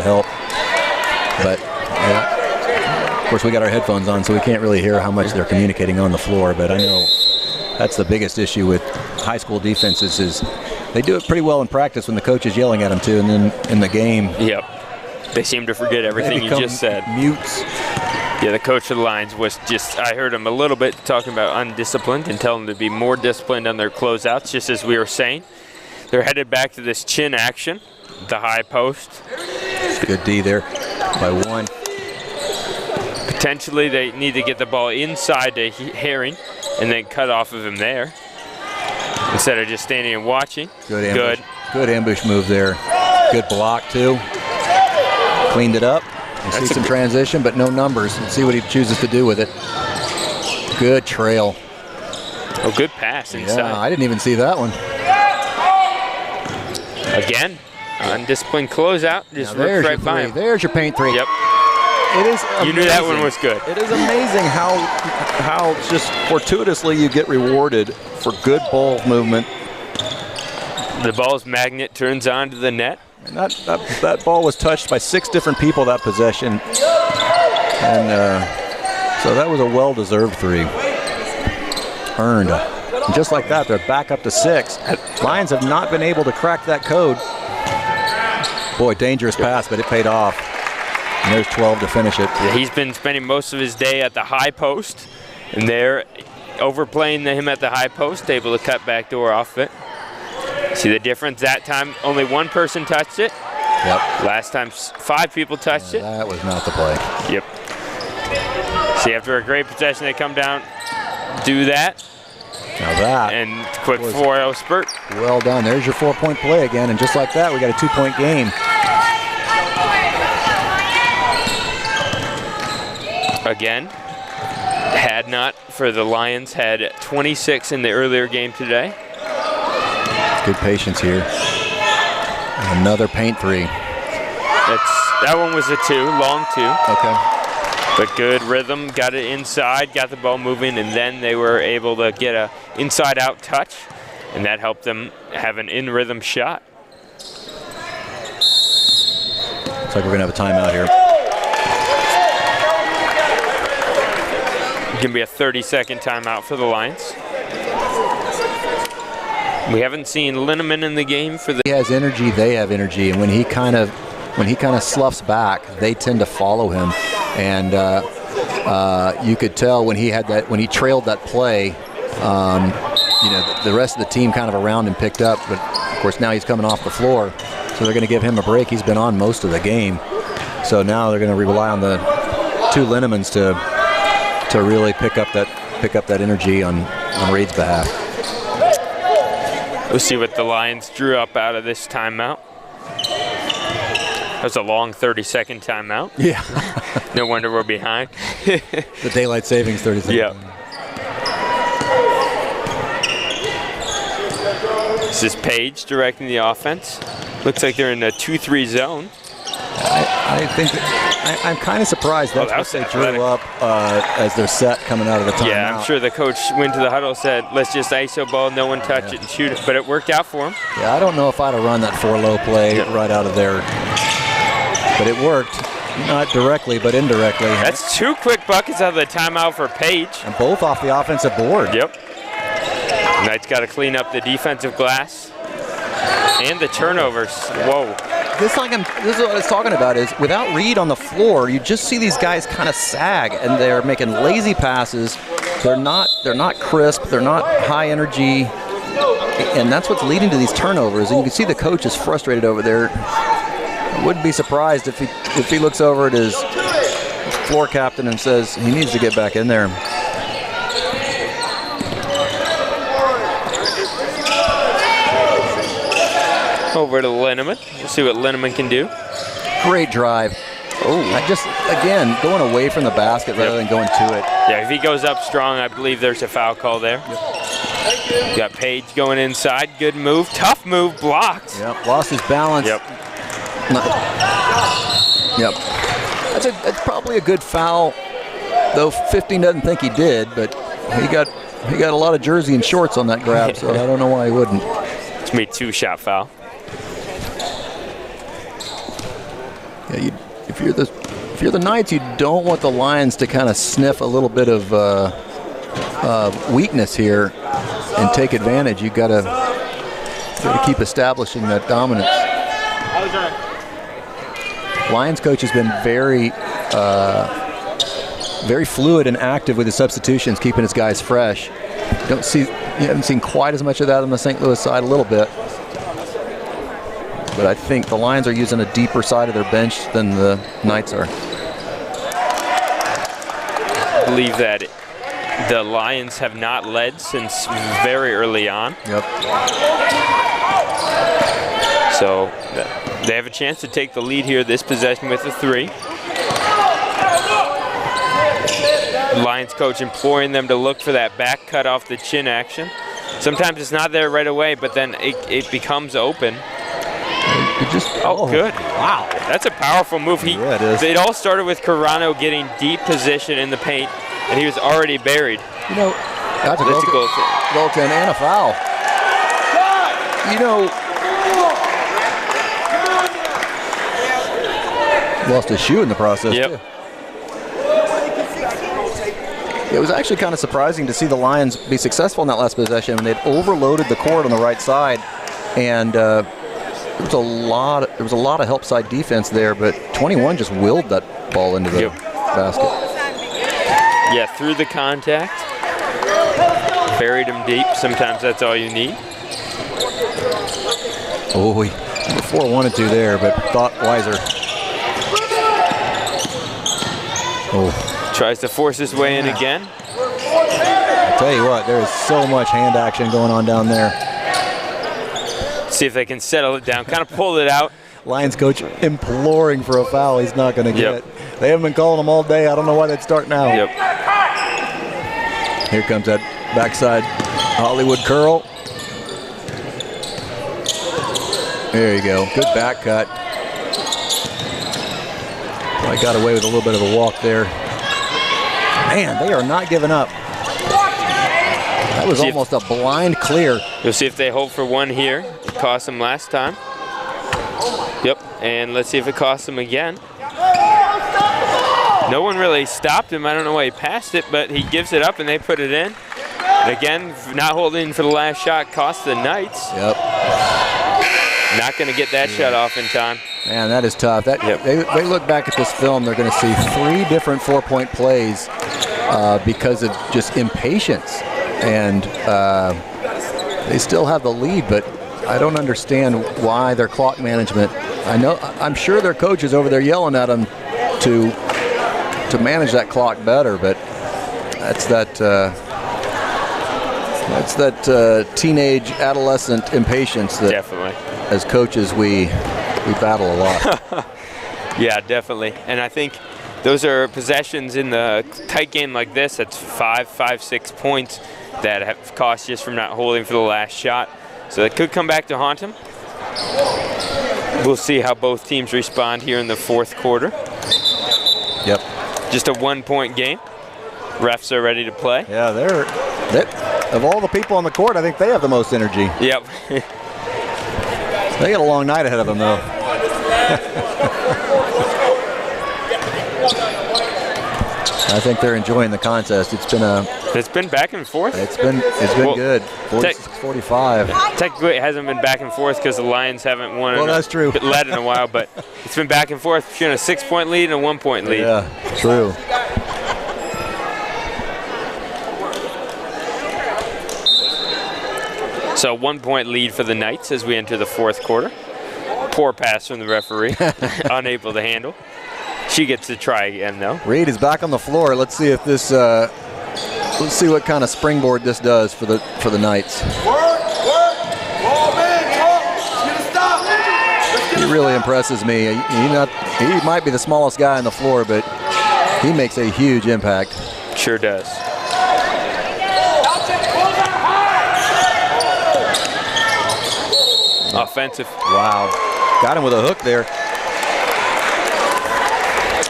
of course we got our headphones on, so we can't really hear how much they're communicating on the floor. But I know that's the biggest issue with high school defenses is they do it pretty well in practice when the coach is yelling at them too, and then in the game. Yep. They seem to forget everything you just said. Mutes. Yeah, the coach of the Lions was I heard him a little bit talking about undisciplined and telling them to be more disciplined on their closeouts, just as we were saying. They're headed back to this chin action, the high post. Good D there by 1. Potentially they need to get the ball inside to Herring and then cut off of him there instead of just standing and watching. Good ambush. Good ambush move there. Good block too. Cleaned it up. You see some transition, but no numbers. Let's see what he chooses to do with it. Good trail. Oh, good pass inside. Yeah, I didn't even see that one. Again, undisciplined closeout. Just ripped right by him. There's your paint 3. Yep. It is amazing. You knew that one was good. It is amazing how just fortuitously you get rewarded for good ball movement. The ball's magnet turns onto the net. And that ball was touched by 6 different people that possession. And so that was a well-deserved 3. Earned. And just like that, they're back up to 6. Lions have not been able to crack that code. Boy, dangerous pass, but it paid off. And there's 12 to finish it. Yeah, he's been spending most of his day at the high post, and they're overplaying him at the high post, able to cut back door off it. See the difference? That time, only 1 person touched it. Yep. Last time, 5 people touched it. That was not the play. Yep. See, after a great possession, they come down, do that. Now that. And quick 4-0 spurt. Well done. There's your 4-point play again. And just like that, we got a 2-point game. Again, had not for the Lions, had 26 in the earlier game today. Good patience here. Another paint 3. That one was a 2, long 2. Okay. But good rhythm, got it inside, got the ball moving, and then they were able to get a inside-out touch, and that helped them have an in-rhythm shot. Looks like we're gonna have a timeout here. Gonna be a 30-second timeout for the Lions. We haven't seen Linneman in the game for the. He has energy, they have energy, and when he kind of sloughs back, they tend to follow him. And you could tell when he trailed that play, the rest of the team kind of around him picked up. But of course now he's coming off the floor, so they're going to give him a break. He's been on most of the game, so now they're going to rely on the 2 Linnemans to really pick up that energy on Reed's behalf. We'll see what the Lions drew up out of this timeout. That was a long 30-second timeout. Yeah. No wonder we're behind. The daylight savings 30 seconds. Yeah. This is Page directing the offense. Looks like they're in a 2-3 zone. I think I'm kind of surprised that's what they drew up as their set coming out of the timeout. Yeah, I'm sure the coach went to the huddle, said, let's just ISO ball, no one touch it and shoot it. But it worked out for him. Yeah, I don't know if I'd have run that 4-low play right out of there. But it worked, not directly, but indirectly. That's 2 quick buckets out of the timeout for Page. And both off the offensive board. Yep. Knight's got to clean up the defensive glass and the turnovers. Whoa. This is what I was talking about is without Reed on the floor, you just see these guys kind of sag, and they're making lazy passes. They're not crisp. They're not high energy. And that's what's leading to these turnovers. And you can see the coach is frustrated over there. I wouldn't be surprised if he looks over at his floor captain and says he needs to get back in there. Over to Linneman. We'll see what Linneman can do. Great drive. Oh, again, going away from the basket rather than going to it. Yeah, if he goes up strong, I believe there's a foul call there. Yep. Got Page going inside. Good move. Tough move. Blocked. Yep, lost his balance. Yep. Yep. That's probably a good foul, though 15 doesn't think he did, but he got a lot of jersey and shorts on that grab, so I don't know why he wouldn't. It's made 2-shot foul. Yeah, if you're the Knights, you don't want the Lions to kind of sniff a little bit of weakness here and take advantage. You've got to keep establishing that dominance. Lions coach has been very fluid and active with his substitutions, keeping his guys fresh. You haven't seen quite as much of that on the St. Louis side, a little bit. But I think the Lions are using a deeper side of their bench than the Knights are. I believe that the Lions have not led since very early on. Yep. So they have a chance to take the lead here this possession with a 3. Lions coach imploring them to look for that back cut off the chin action. Sometimes it's not there right away, but then it becomes open. Good. Wow. That's a powerful move. Yeah, it is. It all started with Carano getting deep position in the paint, and he was already buried. You know, that's a goaltend and a foul. You know, lost his shoe in the process, too. It was actually kind of surprising to see the Lions be successful in that last possession. They'd overloaded the court on the right side, and there was a lot of help side defense there, but 21 just willed that ball into the basket. Yeah, through the contact. Buried him deep. Sometimes that's all you need. Oh, he before wanted to there, but thought wiser. Oh. Tries to force his way in again. I tell you what, there is so much hand action going on down there. See if they can settle it down. Kind of pulled it out. Lions coach imploring for a foul he's not going to get. They haven't been calling him all day. I don't know why they'd start now. Yep. Here comes that backside Hollywood curl. There you go. Good back cut. I got away with a little bit of a walk there. Man, they are not giving up. That was almost a blind clear. You'll see if they hold for one here. It cost them last time. Yep, and let's see if it costs them again. No one really stopped him. I don't know why he passed it, but he gives it up and they put it in. And again, not holding for the last shot cost the Knights. Yep. Not going to get that shot off in time. Man, that is tough. They look back at this film, they're going to see 3 different 4-point plays because of just impatience. And they still have the lead, but I don't understand why their clock management. I'm sure their coach is over there yelling at them to manage that clock better, but that's that teenage adolescent impatience that definitely, as coaches we battle a lot. Yeah, definitely. And I think those are possessions in the tight game like this. That's 5-6 points that have cost just from not holding for the last shot. So that could come back to haunt him. We'll see how both teams respond here in the fourth quarter. Yep. Just a 1-point game. Refs are ready to play. Yeah, of all the people on the court, I think they have the most energy. Yep. They got a long night ahead of them, though. I think they're enjoying the contest. It's been back and forth. It's been good. 46-45. Technically, it hasn't been back and forth because the Lions haven't won. Well, that's true. Led in a while, but it's been back and forth between a 6-point lead and a 1-point lead. Yeah, true. So 1 point lead for the Knights as we enter the fourth quarter. Poor pass from the referee, unable to handle. She gets to try again though. Reed is back on the floor. Let's see if this. Let's see what kind of springboard this does for the Knights. He really impresses me. He might be the smallest guy on the floor, but he makes a huge impact. Sure does. Offensive. Wow. Got him with a hook there.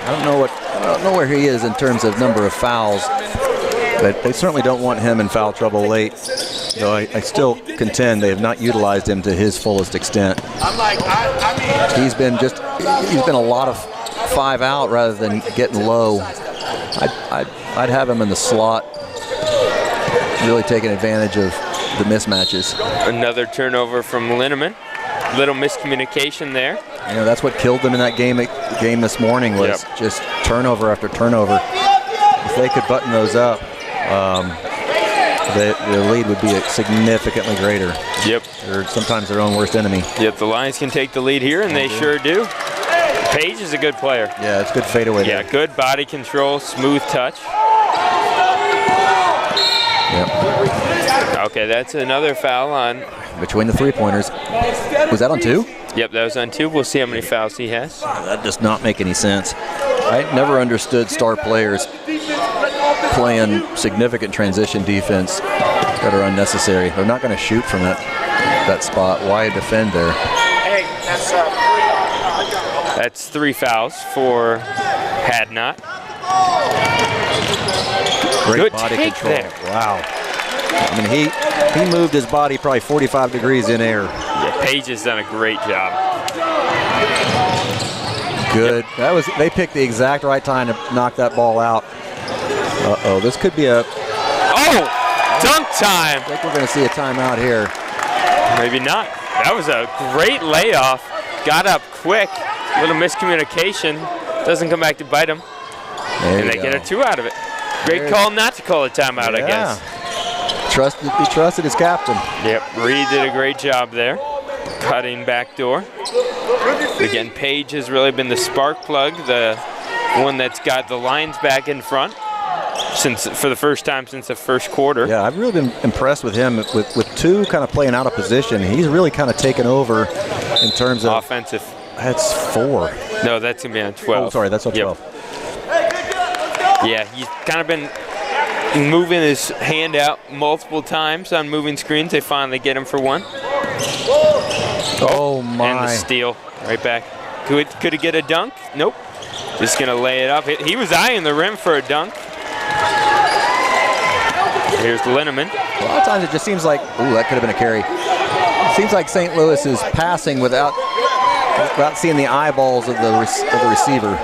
I don't know where he is in terms of number of fouls, but they certainly don't want him in foul trouble late. So I still contend they have not utilized him to his fullest extent. He's been a lot of 5 out rather than getting low. I'd have him in the slot, really taking advantage of the mismatches. Another turnover from Linneman. Little miscommunication there. You know, that's what killed them in that game this morning was just turnover after turnover. If they could button those up, the lead would be significantly greater. Yep. They're sometimes their own worst enemy. Yep, the Lions can take the lead here, and they sure do. Page is a good player. Yeah, it's good fadeaway. Yeah, there. good body control, smooth touch. Yep. Okay, that's another foul on. Between the three-pointers. Was that on 2? Yep, that was on 2. We'll see how many fouls he has. That does not make any sense. I never understood star players playing significant transition defense that are unnecessary. They're not going to shoot from that spot. Why defend there? That's 3 fouls for Hadnot. Great Good body take control. there. Wow. I mean, he moved his body probably 45 degrees in air. Yeah, Page has done a great job. Good. Yep. They picked the exact right time to knock that ball out. Uh-oh, this could be a... Oh, dunk time. I think we're going to see a timeout here. Maybe not. That was a great layoff. Got up quick. Little miscommunication. Doesn't come back to bite them. And they get a 2 out of it. Great call not to call a timeout, I guess. He trusted his captain. Yep, Reed did a great job there. Cutting back door. Again, Page has really been the spark plug, the one that's got the Lions back in front for the first time since the first quarter. Yeah, I've really been impressed with him with 2 kind of playing out of position. He's really kind of taken over in terms of offensive. That's 4. No, that's gonna be on 12. Oh, sorry, that's on 12. Yeah, he's kind of been moving his hand out multiple times on moving screens. They finally get him for 1. Oh my. And the steal right back. Could he get a dunk? Nope. Just gonna lay it up. He was eyeing the rim for a dunk. Here's Linneman. A lot of times it just seems like, ooh, that could have been a carry. It seems like St. Louis is passing without seeing the eyeballs of the receiver.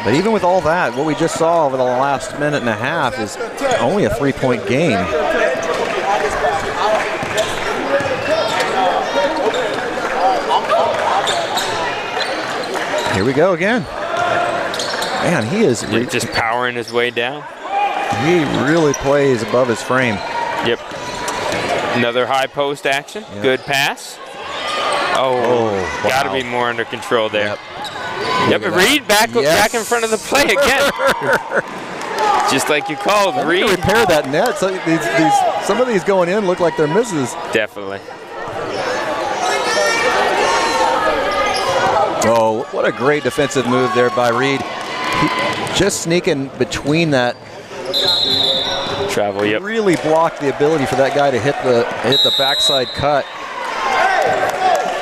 But even with all that, what we just saw over the last minute and a half is only a 3-point game. Here we go again. Man, he is just powering his way down. He really plays above his frame. Yep. Another high post action. Yep. Good pass. Oh, wow. Got to be more under control there. Yep, Reed back in front of the play again. Just like you called, Reed. Repair that net. So some of these going in look like they're misses. Definitely. Oh, what a great defensive move there by Reed. Just sneaking between that. Travel, yep. Really blocked the ability for that guy to hit the backside cut.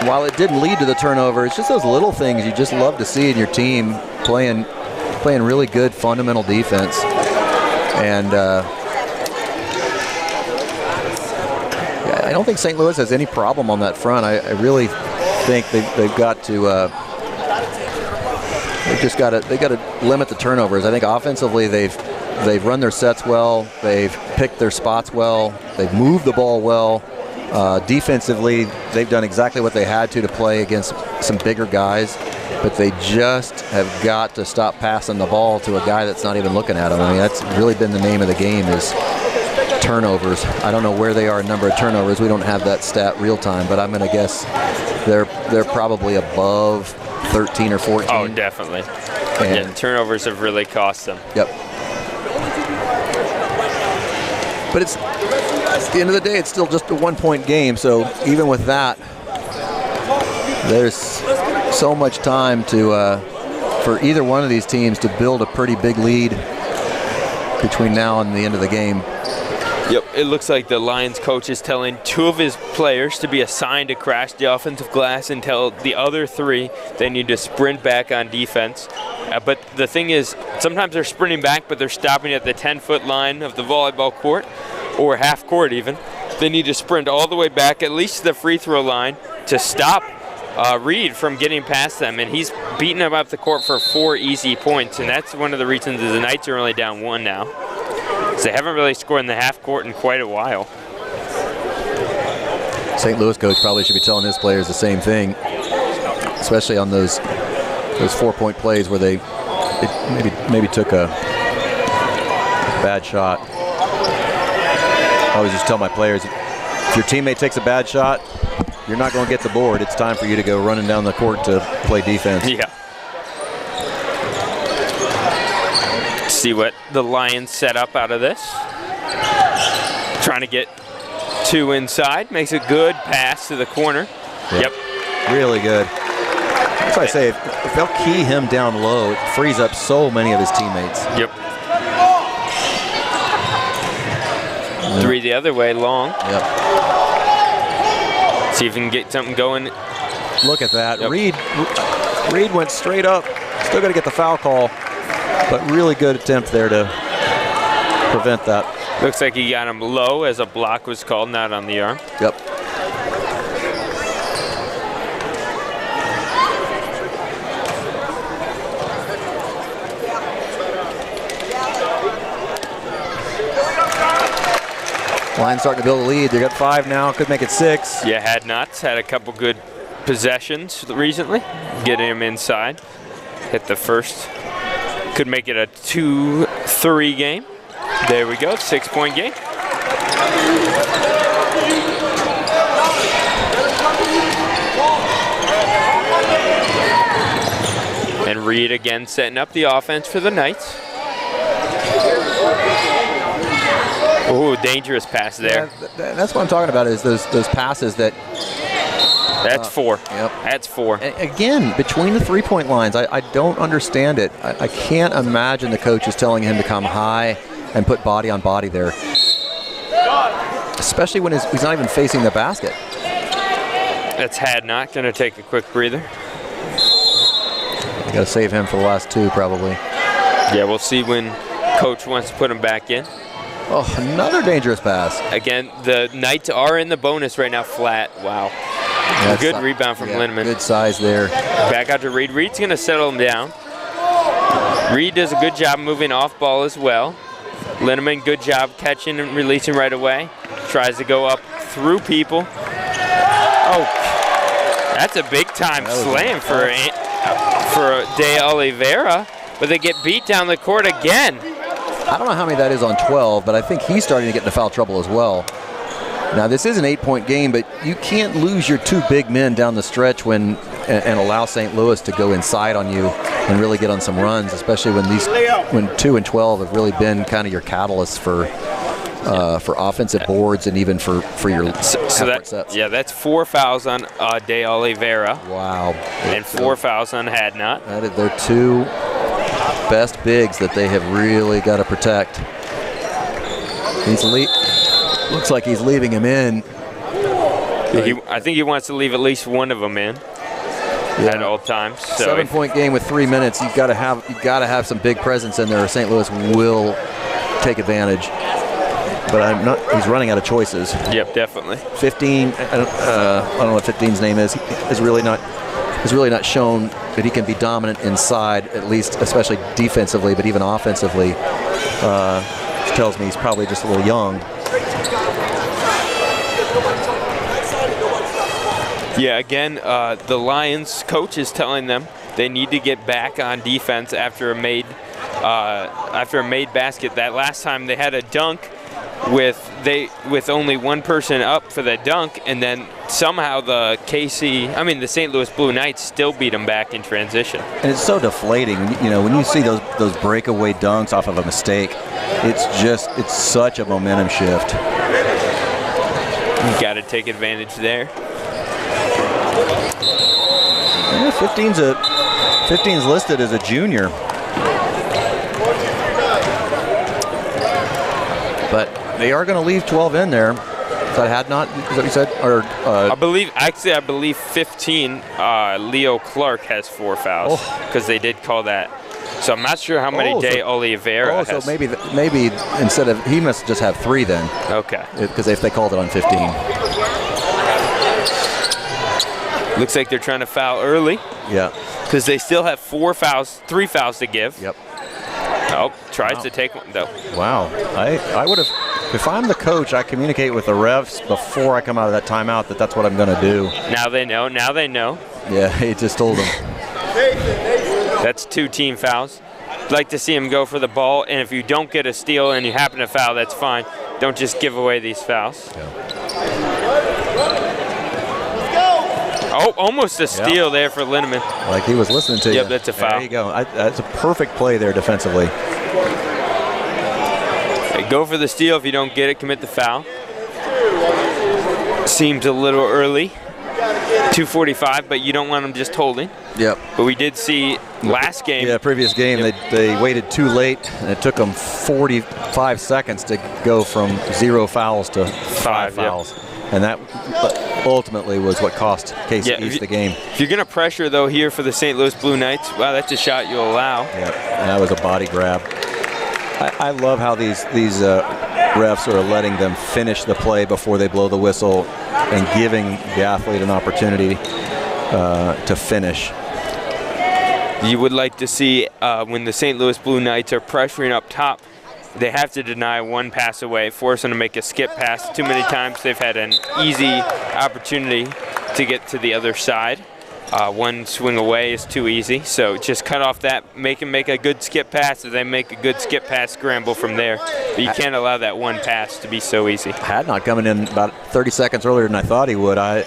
While it didn't lead to the turnover, it's just those little things you just love to see in your team playing really good fundamental defense. And I don't think St. Louis has any problem on that front. I really think they've got to they got to limit the turnovers. I think offensively they've run their sets well, they've picked their spots well, they've moved the ball well. Defensively, they've done exactly what they had to play against some bigger guys, but they just have got to stop passing the ball to a guy that's not even looking at them. I mean, that's really been the name of the game, is turnovers. I don't know where they are in number of turnovers. We don't have that stat real time, but I'm going to guess they're probably above 13 or 14. Oh, definitely. And yeah, turnovers have really cost them. Yep. But it's at the end of the day, it's still just a 1-point game. So even with that, there's so much time to for either one of these teams to build a pretty big lead between now and the end of the game. Yep, it looks like the Lions coach is telling 2 of his players to be assigned to crash the offensive glass and tell the other 3 they need to sprint back on defense. But the thing is, sometimes they're sprinting back, but they're stopping at the 10-foot line of the volleyball court, or half court even. They need to sprint all the way back, at least to the free throw line, to stop Reed from getting past them. And he's beating them up the court for 4 easy points, and that's one of the reasons the Knights are only down 1 now. They haven't really scored in the half court in quite a while. St. Louis coach probably should be telling his players the same thing, especially on those 4-point plays where they maybe took a bad shot. I always just tell my players, if your teammate takes a bad shot, you're not going to get the board. It's time for you to go running down the court to play defense. Yeah. See what the Lions set up out of this. Trying to get 2 inside. Makes a good pass to the corner. Yep. Really good. That's why I say, if they'll key him down low, it frees up so many of his teammates. Yep. 3 the other way, long. Yep. See if we can get something going. Look at that. Yep. Reed went straight up. Still got to get the foul call, but really good attempt there to prevent that. Looks like he got him low as a block was called, not on the arm. Yep. Lions starting to build a lead. They got 5 now. Could make it 6. Yeah, had a couple good possessions recently, getting him inside. Hit the first. Could make it a 2-3 game. There we go, 6-point game. And Reed again setting up the offense for the Knights. Ooh, dangerous pass there. Yeah, that's what I'm talking about, is those passes that... That's 4. Yep. That's 4. Again, between the 3-point lines, I don't understand it. I can't imagine the coach is telling him to come high and put body on body there. Especially when he's not even facing the basket. That's Hadnot going to take a quick breather. You got to save him for the last 2, probably. Yeah, we'll see when coach wants to put him back in. Oh, another dangerous pass. Again, the Knights are in the bonus right now, flat. Wow. Yeah, good rebound from Linneman. Good size there. Back out to Reed. Reed's going to settle him down. Reed does a good job moving off ball as well. Linneman, good job catching and releasing right away. Tries to go up through people. Oh, that's a big time slam for De Oliveira, but they get beat down the court again. I don't know how many that is on 12, but I think he's starting to get into foul trouble as well. Now, this is an 8-point game, but you can't lose your 2 big men down the stretch and allow St. Louis to go inside on you and really get on some runs, especially when 2 and 12 have really been kind of your catalysts for offensive boards and even for your sets. Yeah, that's 4 fouls on De Oliveira. Wow. And 4 fouls on Hadnot. They're 2 best bigs that they have really got to protect. Looks like he's leaving him in. I think he wants to leave at least one of them in at all times. So 7-point game with 3 minutes. You've got to have some big presence in there, or St. Louis will take advantage. But he's running out of choices. Yep, definitely. 15. I don't know what 15's name is. Has really not shown that he can be dominant inside, at least, especially defensively, but even offensively. Which tells me he's probably just a little young. Yeah, again, the Lions coach is telling them they need to get back on defense after a made basket. That last time they had a dunk with only one person up for the dunk, and then somehow the St. Louis Blue Knights still beat them back in transition. And it's so deflating, when you see those breakaway dunks off of a mistake. It's such a momentum shift. You got to take advantage there. Yeah, 15's listed as a junior. But they are going to leave 12 in there. That had not, is that what you said? Or I believe 15. Leo Clark has 4 fouls because they did call that. So I'm not sure how many Oliveira has. So maybe instead of, he must just have 3 then. Okay. Because if they called it on 15. Looks like they're trying to foul early. Yeah. Because they still have 3 fouls to give. Yep. Oh, tries to take one though. Wow. I would have, if I'm the coach, I communicate with the refs before I come out of that timeout that's what I'm going to do. Now they know. Yeah, he just told them. That's 2 team fouls. I'd like to see him go for the ball, and if you don't get a steal and you happen to foul, that's fine. Don't just give away these fouls. Yeah. Oh, almost a steal there for Linneman. Like he was listening to you. Yep, that's a foul. There you go. That's a perfect play there defensively. Hey, go for the steal. If you don't get it, commit the foul. Seems a little early. 2:45, but you don't want them just holding. Yep. But we did see last game. Yeah, previous game, they waited too late, and it took them 45 seconds to go from 0 fouls to 5 fouls. Yep. And that ultimately was what cost Casey East the game. If you're going to pressure, though, here for the St. Louis Blue Knights, wow, that's a shot you'll allow. Yeah, and that was a body grab. I love how these refs are letting them finish the play before they blow the whistle and giving the athlete an opportunity to finish. You would like to see when the St. Louis Blue Knights are pressuring up top, they have to deny one pass away, force them to make a skip pass. Too many times they've had an easy opportunity to get to the other side. One swing away is too easy, so just cut off that, make them make a good skip pass, and then make a good skip pass scramble from there. But you can't allow that one pass to be so easy. Hadnot coming in about 30 seconds earlier than I thought he would. I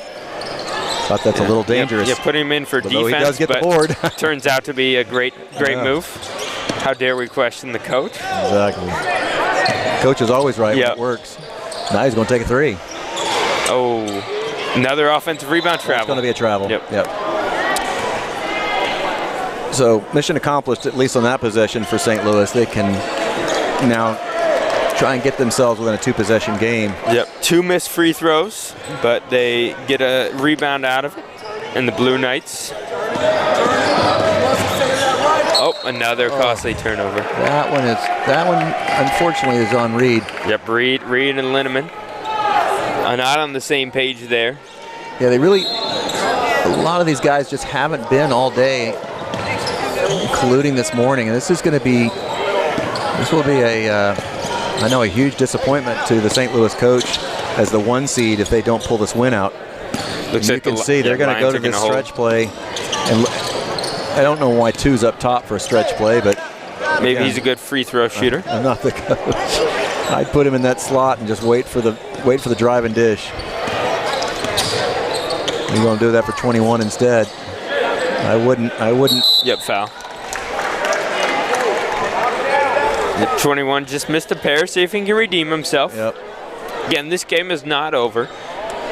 thought that's a little dangerous. You put him in for defense, he does get the board. Turns out to be a great move. How dare we question the coach? Exactly. Coach is always right when it works. Now he's going to take a 3. Oh, another offensive rebound travel. It's going to be a travel. Yep. So mission accomplished, at least on that possession for St. Louis. They can now try and get themselves within a 2-possession game. Yep, 2 missed free throws, but they get a rebound out of it. And the Blue Knights. Oh, another costly turnover. That one unfortunately is on Reed. Yep, Reed and Linneman are not on the same page there. Yeah, a lot of these guys just haven't been all day, including this morning. And this will be a huge disappointment to the St. Louis coach as the 1 seed if they don't pull this win out. Looks like you can see they're going to go to this stretch play. And I don't know why 2's up top for a stretch play, but maybe he's a good free throw shooter. I'm not the coach. I'd put him in that slot and just wait for the drive and dish. You're going to do that for 21 instead. I wouldn't. Yep, foul. Yep, 21 just missed a pair. See if he can redeem himself. Yep. Again, this game is not over.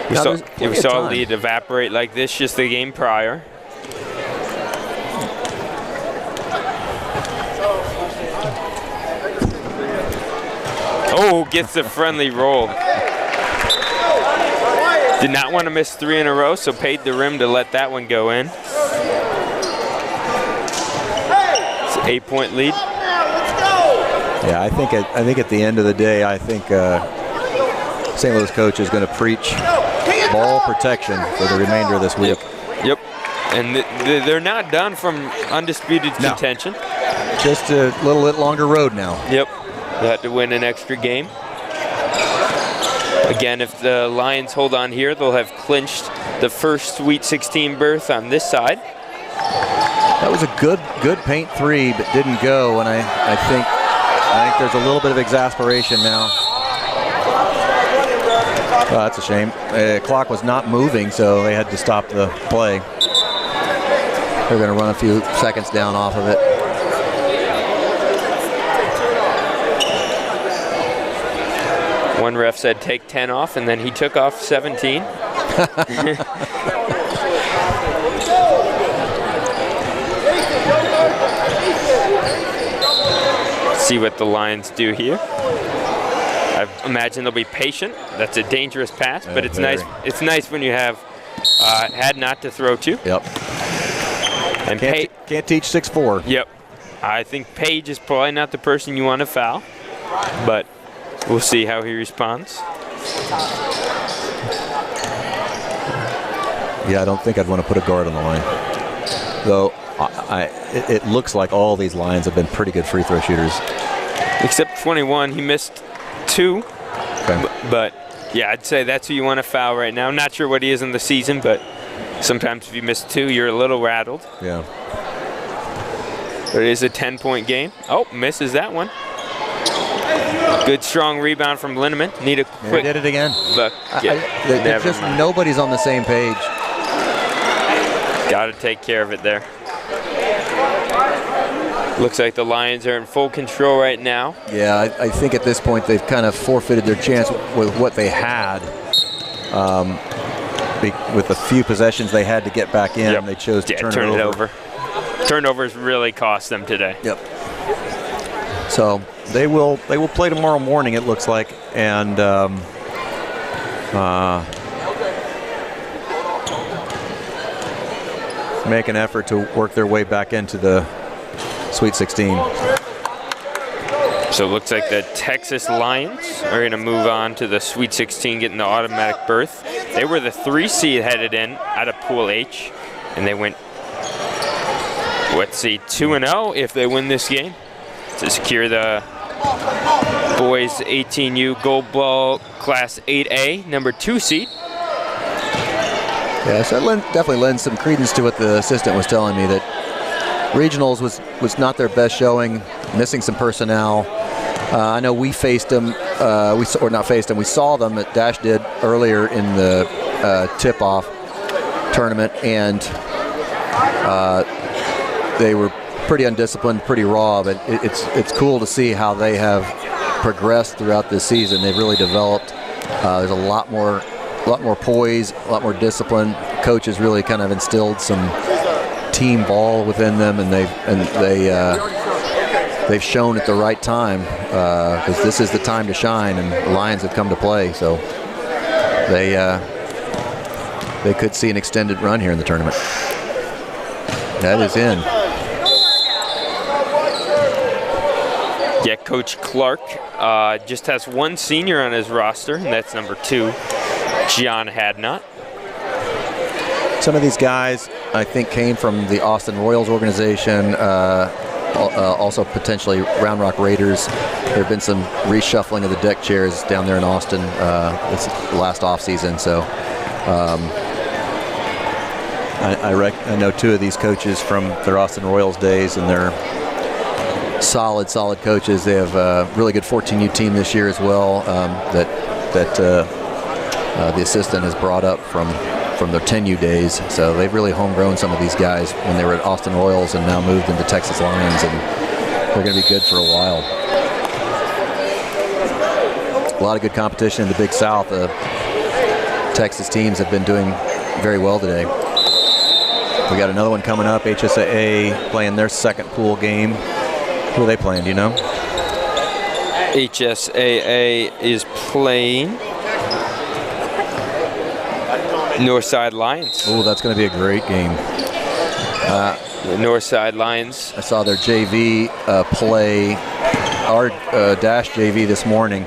We saw a lead evaporate like this just the game prior. Oh, gets the friendly roll. Did not want to miss 3 in a row, so paid the rim to let that one go in. It's an 8-point lead. Yeah, I think at the end of the day, I think St. Louis coach is going to preach ball protection for the remainder of this week. Yep. And they're not done from undisputed contention. Just a little bit longer road now. Yep. They have to win an extra game. Again, if the Lions hold on here, they'll have clinched the first Sweet 16 berth on this side. That was a good paint 3, but didn't go. And I think there's a little bit of exasperation now. Oh, that's a shame. The clock was not moving, so they had to stop the play. They're going to run a few seconds down off of it. One ref said take 10 off, and then he took off 17. See what the Lions do here. I imagine they'll be patient. That's a dangerous pass, but it's nice. It's nice when you have had not to throw to. Yep. And can't teach 6'4". Yep. I think Page is probably not the person you want to foul, but we'll see how he responds. Yeah, I don't think I'd want to put a guard on the line. Though it looks like all these Lions have been pretty good free throw shooters. Except 21, he missed 2. Okay. But yeah, I'd say that's who you want to foul right now. Not sure what he is in the season, but sometimes if you miss 2, you're a little rattled. Yeah. But it is a 10-point game. Oh, misses that one. Good strong rebound from Linneman. Need a quick. Did it again. Never mind. Nobody's on the same page. Got to take care of it there. Looks like the Lions are in full control right now. Yeah, I think at this point they've kind of forfeited their chance with what they had. With the few possessions they had to get back in, they chose to turn it over. Turnovers really cost them today. Yep. So they will play tomorrow morning, it looks like, and make an effort to work their way back into the Sweet 16. So it looks like the Texas Lions are going to move on to the Sweet 16, getting the automatic berth. They were the 3 seed headed in out of Pool H, and they went, let's see, 2-0 if they win this game to secure the boys 18U Gold Ball Class 8A, number 2 seed. Yeah, so that definitely lends some credence to what the assistant was telling me, that regionals was not their best showing, missing some personnel. I know we faced them, we saw them, that Dash did earlier in the tip-off tournament, and they were pretty undisciplined, pretty raw, but it's cool to see how they have progressed throughout this season. They've really developed. There's a lot more poise, a lot more discipline. Coaches really kind of instilled some team ball within them, and they've shown at the right time, because this is the time to shine, and the Lions have come to play. So they could see an extended run here in the tournament. That is in. Yeah, Coach Clark just has 1 senior on his roster, and that's number 2, John Hadnot. Some of these guys, I think, came from the Austin Royals organization, also potentially Round Rock Raiders. There have been some reshuffling of the deck chairs down there in Austin this last offseason. So I know 2 of these coaches from their Austin Royals days, and they're solid coaches. They have a really good 14U team this year as well, that the assistant has brought up from their 10U days. So they've really homegrown some of these guys when they were at Austin Royals and now moved into Texas Lions, and they're going to be good for a while. A lot of good competition in the Big South. Texas teams have been doing very well today. We got another one coming up, HSAA playing their second pool game. Who are they playing, do you know? HSAA is playing Northside Lions. Oh, that's going to be a great game. The Northside Lions. I saw their JV play, our Dash JV this morning.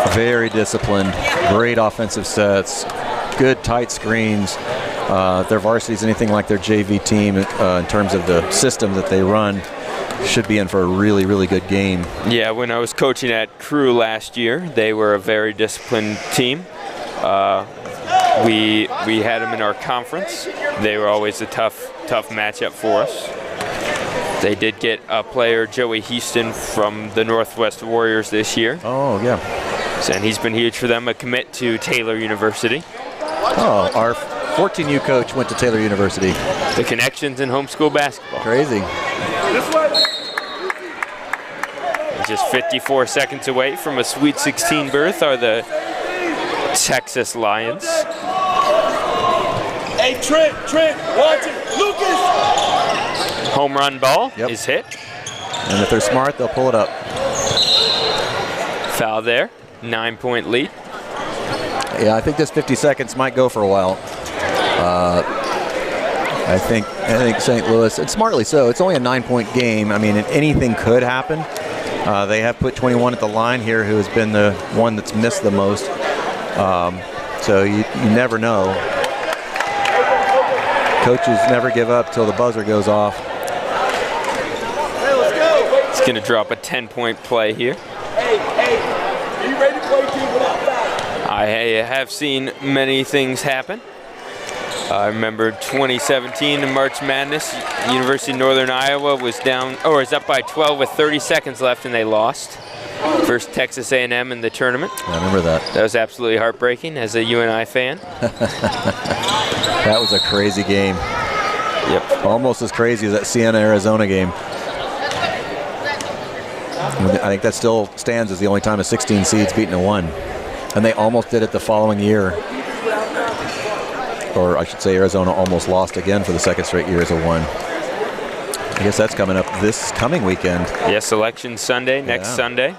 Very disciplined, great offensive sets, good tight screens. If their varsity is anything like their JV team in terms of the system that they run, should be in for a really, really good game. Yeah, when I was coaching at Crew last year, they were a very disciplined team. We had them in our conference. They were always a tough matchup for us. They did get a player, Joey Houston, from the Northwest Warriors this year. Oh, yeah. And he's been huge for them, a commit to Taylor University. Oh, our 14U coach went to Taylor University. The connections in homeschool basketball. Crazy. Just 54 seconds away from a Sweet 16 berth are the Texas Lions. Hey, Trent, watch it. Lucas! Home run ball is hit. And if they're smart, they'll pull it up. Foul there. 9-point lead. Yeah, I think this 50 seconds might go for a while. I think St. Louis, and smartly so, it's only a 9-point game. I mean, anything could happen. They have put 21 at the line here, who has been the one that's missed the most. So you never know. Coaches never give up till the buzzer goes off. It's going to drop a 10-point play here. Hey, are you ready to play team without foul? I have seen many things happen. I remember 2017 in March Madness, University of Northern Iowa was up by 12 with 30 seconds left, and they lost. First Texas A&M in the tournament. I remember that. That was absolutely heartbreaking as a UNI fan. That was a crazy game. Yep. Almost as crazy as that Siena-Arizona game. I think that still stands as the only time a 16 seed's beaten a 1. And they almost did it the following year. Or I should say Arizona almost lost again for the second straight year as a 1. I guess that's coming up this coming weekend. Yes, Election Sunday, next Sunday.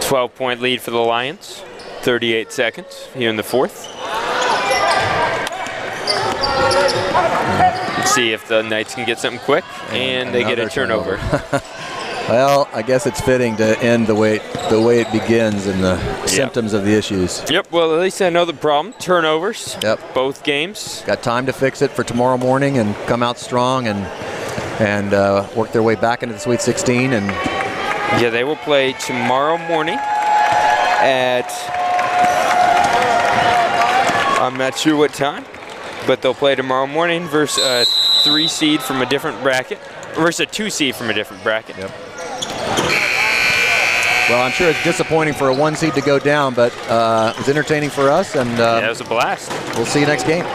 12-point lead for the Lions. 38 seconds here in the fourth. Let's see if the Knights can get something quick, and they get a turnover. Well, I guess it's fitting to end the way it begins and the symptoms of the issues. Yep, well, at least I know the problem. Turnovers. Yep. Both games. Got time to fix it for tomorrow morning and come out strong and work their way back into the Sweet 16. And yeah, they will play tomorrow morning at, I'm not sure what time, but they'll play tomorrow morning versus a 3 seed from a different bracket, versus a 2 seed from a different bracket. Yep. Well, I'm sure it's disappointing for a 1 seed to go down, but it was entertaining for us, and yeah, it was a blast. We'll see you next game.